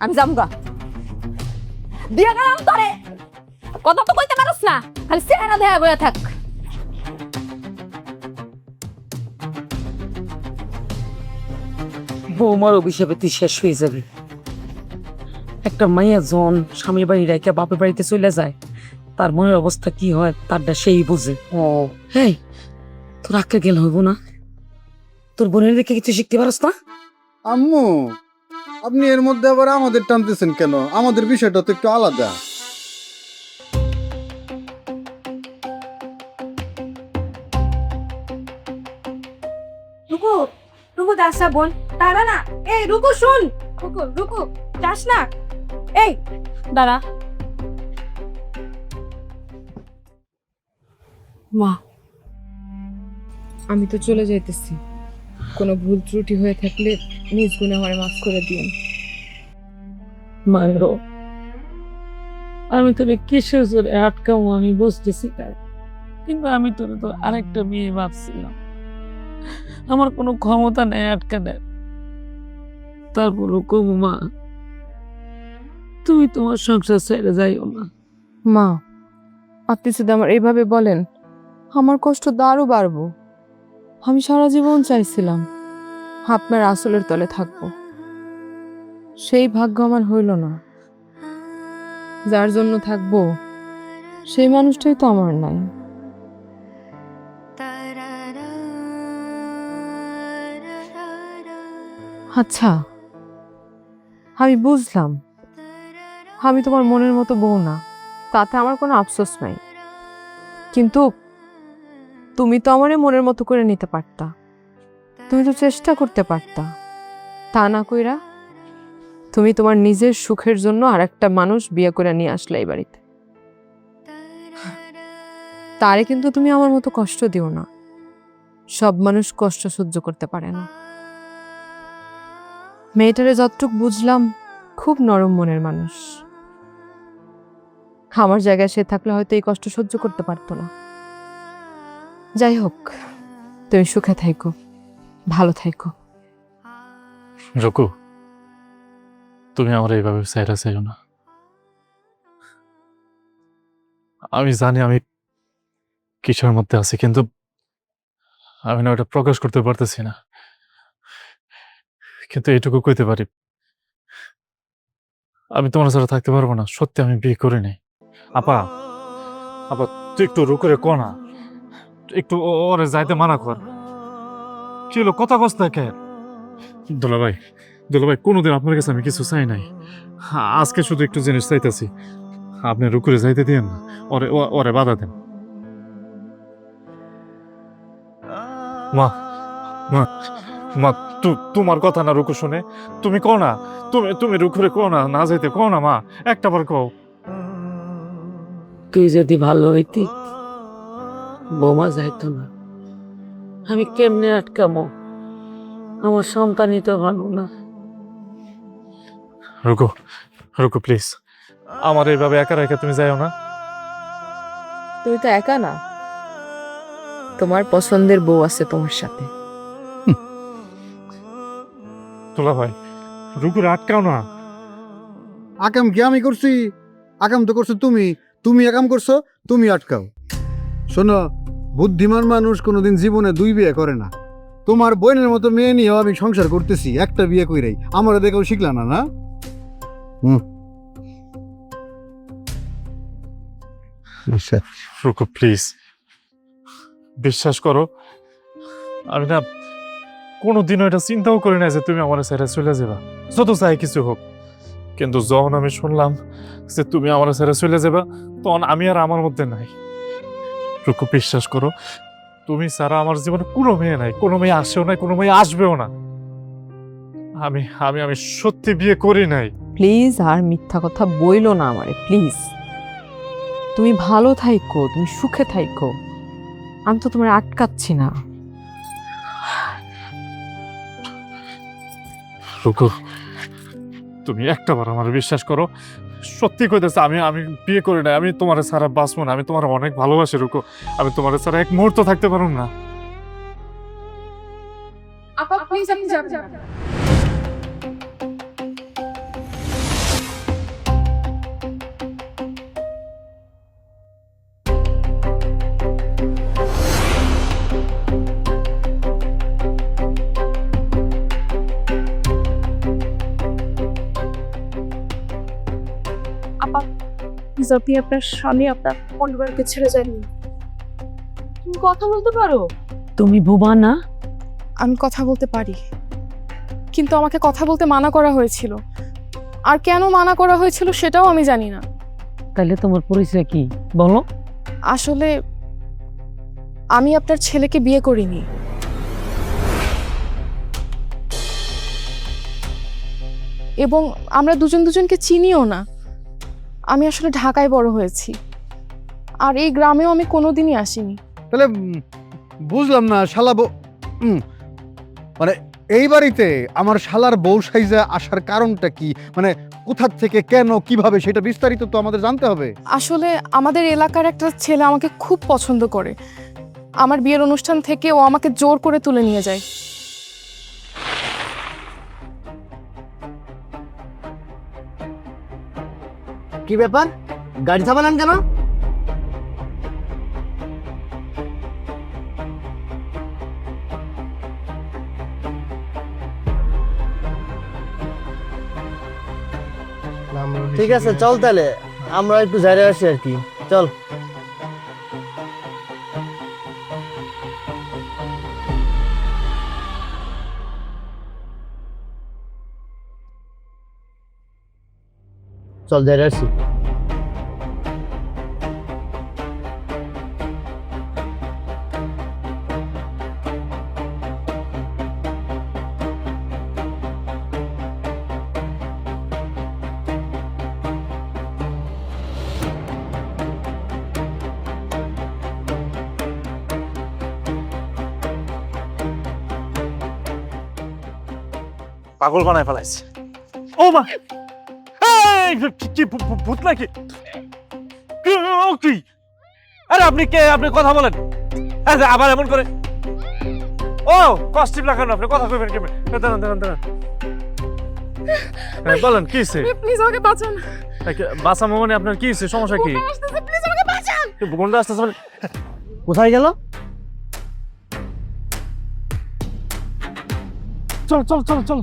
আমি যামগা। দিয়ে গেলাম তোরে। কথা তো কইতে পারস না, খালি চেহারা দেয়া বয়া থাক। বৌমার অভিশাপে তুই শেষ হয়ে যাবে। একটা মাইয়া জন স্বামীর বাড়ি রেখে বাপের বাড়িতে চলে যায়, তার মনের অবস্থা কি হয় তারটা সেই বুঝে। হেই, তোর আজকে গেল হইব না? তোর বোনের দেখে কিছু শিখতে পারস না? আম্মু, আপনি এর মধ্যে আবার আমাদের টানতেছেন কেন? আমাদের বিষয়টা তো একটু আলাদা। রুকু, রুকু যাস না বোন, দাঁড়া না। এই রুকু শুন, রুকু যাস না। এই দাঁড়া। মা, আমি তো চলে যাইতেছি। কোনো ভুল ত্রুটি হয়ে থাকলে নিজ গুণে আমারে মাফ করে দিয়েন। মায়ের, আমি তোরে কিসের জোরে আটকাবো আমি বুঝতেছি না, কিন্তু আমি তোরে তো আরেকটা মেয়ে ভাবছিলাম। আমার কোনো ক্ষমতা নেই আটকা দেয়। তারপরও কবু মা, তুমি তোমার সংসার ছেড়ে যাইও না। মা, আপনি যদি আমার এইভাবে বলেন, আমার কষ্ট তো আরো বাড়বো। আমি সারা জীবন চাইছিলাম আপনার আসলের তলে থাকবো, সেই ভাগ্য আমার হইল না। যার জন্য থাকবো সেই মানুষটাই তো আমার নাই। আচ্ছা, আমি বুঝলাম আমি তোমার মনের মতো বউ না, তাতে আমার কোনো আফসোস নাই। কিন্তু তুমি তো আমারে মনের মতো করে নিতে পারতা, তুমি তো চেষ্টা করতে পারতা। তা না কইরা তুমি তোমার নিজের সুখের জন্য আর একটা মানুষ বিয়ে করে নিয়ে আসলে এই বাড়িতে। তারে কিন্তু তুমি আমার মতো কষ্ট দিও না, সব মানুষ কষ্ট সহ্য করতে পারে না। মেয়েটারে যতটুক বুঝলাম খুব নরম মনের মানুষ, আমার জায়গায় সে থাকলে হয়তো এই কষ্ট সহ্য করতে পারতো না। যাই হোক, তুমি সুখে থাইকো, ভালো থাইকো। রুকু, তুমি আমার এইভাবে চাইরা চাইও না। আমি জানি আমি কিসের মধ্যে আছি, কিন্তু আমি না ওটা প্রকাশ করতে পারতেছি না। কিন্তু এইটুকু কইতে পারি, আমি তোমার ছাড়া থাকতে পারবো না। সত্যি আমি বিয়ে করি নাই। আপা, আপা তুই একটু রুকুরে ক না, একটু ওরে যাইতে মানা কর। কি হলো, কথা কস না কেন? দুলাভাই, দুলাভাই, কোনোদিন আপনার কাছে আমি কিছু চাই নাই। আজকে শুধু একটু জিনিস চাইতেছি, আপনি রুকুরে যাইতে দিন না, ওরে ওরে বাধা দেন। মা, মা, মা, তোমার কথা না রুকু শুনে, তুমি কও না, তুমি রুকুরে কও না, না যাইতে কও না মা, একটা বার কও। তুই যদি ভালো হইতি, বৌমা যাইতো না। আমি কেমনে আটকামো? আমার সন্তানই তো ভালো না। রুকু, রুকু প্লিজ, আমার এইভাবে একা রেখে তুমি যাইও না। তুমি তো একা না, তোমার পছন্দের বউ আছে তোমার সাথে। তোলা ভাই, রুকুরে আটকাও না। আকাম কি আমি করছি? আকাম তো করছো তুমি। তুমি আকাম করছো, তুমি আটকাও। শোনো, বুদ্ধিমান মানুষ কোনোদিন জীবনে 2 বিয়ে করে না। তোমার বোনের মতো মেয়ে নিয়েও আমি সংসার করতেছি, একটা বিয়ে কইরাই। আমারও দেখেও শিখলা না, না? রুকু প্লিজ, বিশ্বাস করো, আমি না কোনোদিনও এটা চিন্তাও করি না যে তুমি আমার ছেড়ে চলে যাবা, যত চাই কিছু হোক। কিন্তু যখন আমি শুনলাম যে তুমি আমার ছেড়ে চলে যাবা, তখন আমি আর আমার মধ্যে নাই। রুকু বিশ্বাস করো, তুমি ছাড়া আমার জীবনে কোনো মেয়ে নাই, কোনো মেয়ে আসেও নাই, কোনো মেয়ে আসবেও না। আমি আমি আমি সত্যি বিয়ে করি নাই। প্লিজ আর মিথ্যা কথা বইলো না আমারে, প্লিজ। তুমি ভালো থাইকো, তুমি সুখে থাইকো, আমি তো তোমার আটকাচ্ছি না। রুকু, তুমি একটাবার আমার বিশ্বাস করো, সত্যি কইতেছে, আমি বিয়ে করি নাই, আমি তোমার ছাড়া বাঁচবো না, আমি তোমার অনেক ভালোবাসি রুকু, আমি তোমার ছাড়া এক মুহূর্ত থাকতে পারবো না। আপা প্লিজ, আপনি যাবেন না। আপনি আপনার স্বামী আপনার পরিবারকে ছেড়ে যাননি। তুমি কথা বলতে পারো? তুমি বোবা না? আমি কথা বলতে পারি, কিন্তু আমাকে কথা বলতে মানা করা হয়েছিল। আর কেন মানা করা হয়েছিল সেটাও আমি জানি না। তাহলে তোমার পরিচয় কি বলো? আসলে আমি আপনার ছেলেকে বিয়ে করিনি। এবং আমরা দুজন দুজনকে চিনিও না। আমি আসলে ঢাকায় বড় হয়েছি, আর এই গ্রামেও আমি কোনোদিনই আসিনি। তাহলে বুঝলাম না, শালা বউ মানে এই বাড়িতে আমার শালার বউ সাইজা আসার কারণটা কি? মানে কোথা থেকে, কেন, কিভাবে, সেটা বিস্তারিত তো আমাদের জানতে হবে। আসলে আমাদের এলাকার একটা ছেলে আমাকে খুব পছন্দ করে। আমার বিয়ের অনুষ্ঠান থেকে ও আমাকে জোর করে তুলে নিয়ে যায়। কি ব্যাপার, গাড়ি থামালেন কেন? ঠিক আছে চল, তাহলে আমরা একটু যাইরে আসি আর কি। চল। চল যাইরে আসি। পাগল বানায় ফেলাইছে। ও মা, এই কি ভূত নাকি? কি? আরে আপনি কে? আপনি কথা বলেন। আচ্ছা আবার এমন করে। ও কস্টিপ লাগানো, আপনি কথা কইবেন কেমন? দাঁড়ান দাঁড়ান দাঁড়ান। বলেন কি হয়েছে? প্লিজ আমাকে বাঁচান। বাসা মামনি আপনার কি হয়েছে? সমস্যা কি? প্লিজ আমাকে বাঁচান। গুন্ডা আসতেছে মানে? কোথায় গেল? চল চল চল চল।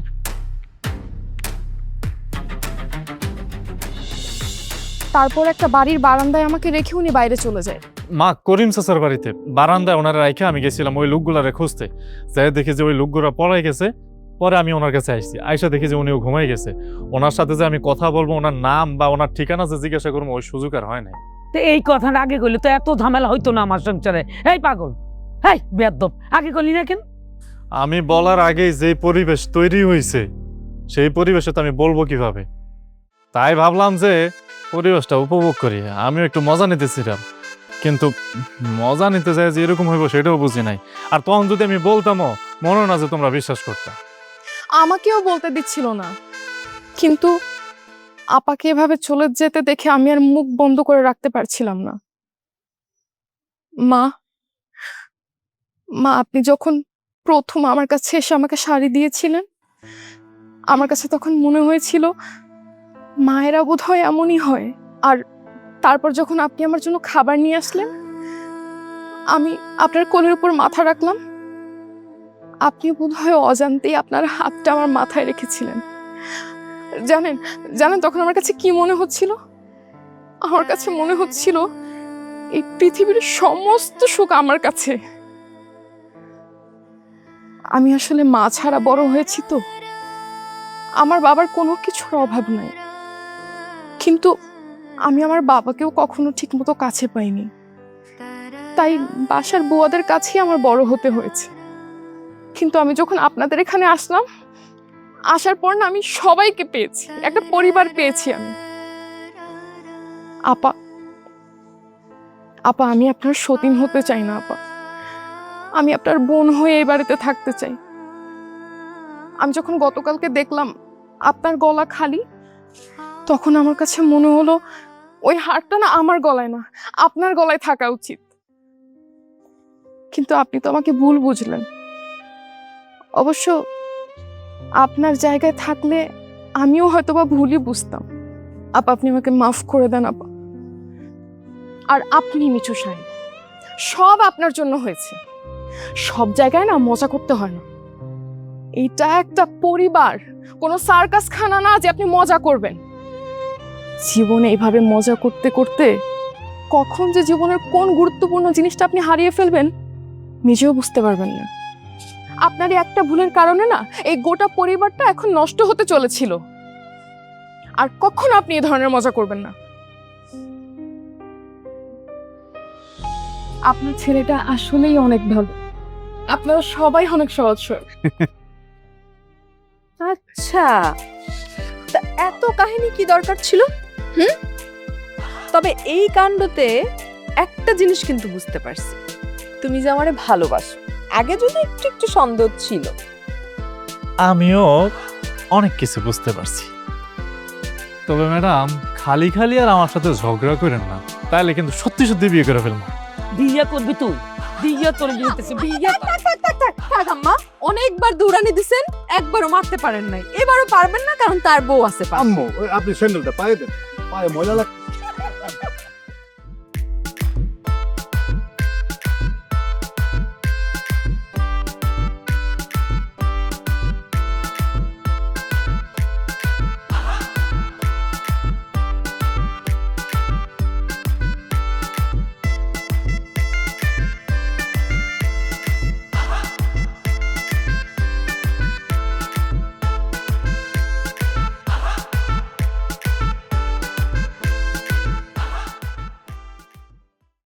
তারপর একটা বাড়ির বারান্দায় আমাকে রেখে উনি বাইরে চলে যায়। মা করিম চাচার বাড়িতে বারান্দায় ওনারা রাইখে আমি গেছিলাম ওই লোকগুলারে খুঁজতে। যাই দেখি যে ওই লোকগুলা পড়াই গেছে। পরে আমি ওনার কাছে আসছি, আইসা দেখি যে উনিও ঘুমাই গেছে। ওনার সাথে যে আমি কথা বলবো, ওনার নাম বা ওনার ঠিকানা যে জিজ্ঞাসা করবো, ওই সুযোগ আর হয় নাই। তো এই কথাটা আগে কইলে তো এত ঝামেলা হইতো না আমার সংসারে। এই পাগল, এই বেয়াদব, আগে কইলি না কেন? আমি বলার আগেই যে পরিবেশ তৈরি হয়েছে, সেই পরিবেশে তো আমি বলবো কিভাবে। তাই ভাবলাম যে পরিবেশটা উপভোগ করি, আমিও একটু মজা নিতেছিলাম। কিন্তু মজা নিতে যায় যে এরকম হইব সেটাও বুঝি নাই। আর তখন যদি আমি বলতামও, মনে না যে তোমরা বিশ্বাস করতে। আমাকেও বলতে দিচ্ছিল না, কিন্তু আপাকে এভাবে চলে যেতে দেখে আমি আর মুখ বন্ধ করে রাখতে পারছিলাম না। মা, আপনি যখন প্রথম আমার কাছে এসে আমাকে শাড়ি দিয়েছিলেন, আমার কাছে তখন মনে হয়েছিল মায়েরা বোধহয় এমনই হয়। আর তারপর যখন আপনি আমার জন্য খাবার নিয়ে আসলেন, আমি আপনার কোলের উপর মাথা রাখলাম, আপনি বোধহয় অজান্তেই আপনার হাতটা আমার মাথায় রেখেছিলেন। জানেন তখন আমার কাছে কি মনে হচ্ছিল? আমার কাছে মনে হচ্ছিল এই পৃথিবীর সমস্ত সুখ আমার কাছে। আমি আসলে মা ছাড়া বড় হয়েছি, তো আমার বাবার কোনো কিছুর অভাব নাই, কিন্তু আমি আমার বাবাকেও কখনো ঠিকমতো কাছে পাইনি। তাই বাসার বুয়াদের কাছেই আমার বড় হতে হয়েছে। কিন্তু আমি যখন আপনাদের এখানে আসলাম, আসার পর না আমি সবাইকে পেয়েছি, একটা পরিবার পেয়েছি আমি। আপা, আমি আপনার সতীন হতে চাই না আপা, আমি আপনার বোন হয়ে এই বাড়িতে থাকতে চাই। আমি যখন গতকালকে দেখলাম আপনার গলা খালি, তখন আমার কাছে মনে হলো ওই হারটা না আমার গলায় না, আপনার গলায় থাকা উচিত। কিন্তু আপনি তো আমাকে ভুল বুঝলেন। অবশ্য আপনার জায়গায় থাকলে আমিও হয়তোবা ভুলই বুঝতাম। আপনি আমাকে মাফ করে দেন আপা। আর আপনি মিঠু সাহেব, সব আপনার জন্য হয়েছে। সব জায়গায় না মজা করতে হয় না। এটা একটা পরিবার, কোনো সার্কাস খানা না যে আপনি মজা করবেন। জীবনে এইভাবে মজা করতে করতে কখন যে জীবনের কোন গুরুত্বপূর্ণ জিনিসটা আপনি হারিয়ে ফেলবেন নিজেও বুঝতে পারবেন না। আপনার এই একটা ভুলের কারণে না এই গোটা পরিবারটা এখন নষ্ট হতে চলেছিল। আর কখনো আপনি এই ধরনের মজা করবেন না। আপনার ছেলেটা আসলেই অনেক ভালো, আপনারা সবাই অনেক সহজ সরল। আচ্ছা, তা এত কাহিনী কি দরকার ছিল? তবে এই কাণ্ডতে একটা জিনিস কিন্তু বুঝতে পারছি, তুমি যে আমারে ভালোবাসো। আগে যদি একটু একটু সন্দেহ ছিল। আমিও অনেক কিছু বুঝতে পারছি। তবে ম্যাডাম, খালি খালি আর আমার সাথে ঝগড়া করেন না, তাহলে কিন্তু সত্যি সত্যি বিয়ে করে ফেলবো। বিয়ে করবি তুই? বিয়ে তোর বিয়েতেছে বিয়ে। থাক আম্মা, অনেকবার দৌড়ানি দিছেন, একবারও মারতে পারেন নাই, এবারও পারবেন না, কারণ তার বউ আছে পাশে। আম্মু, আপনি স্যান্ডেলটা পায়ে দেন, পায়ে ময়লা লাগছে।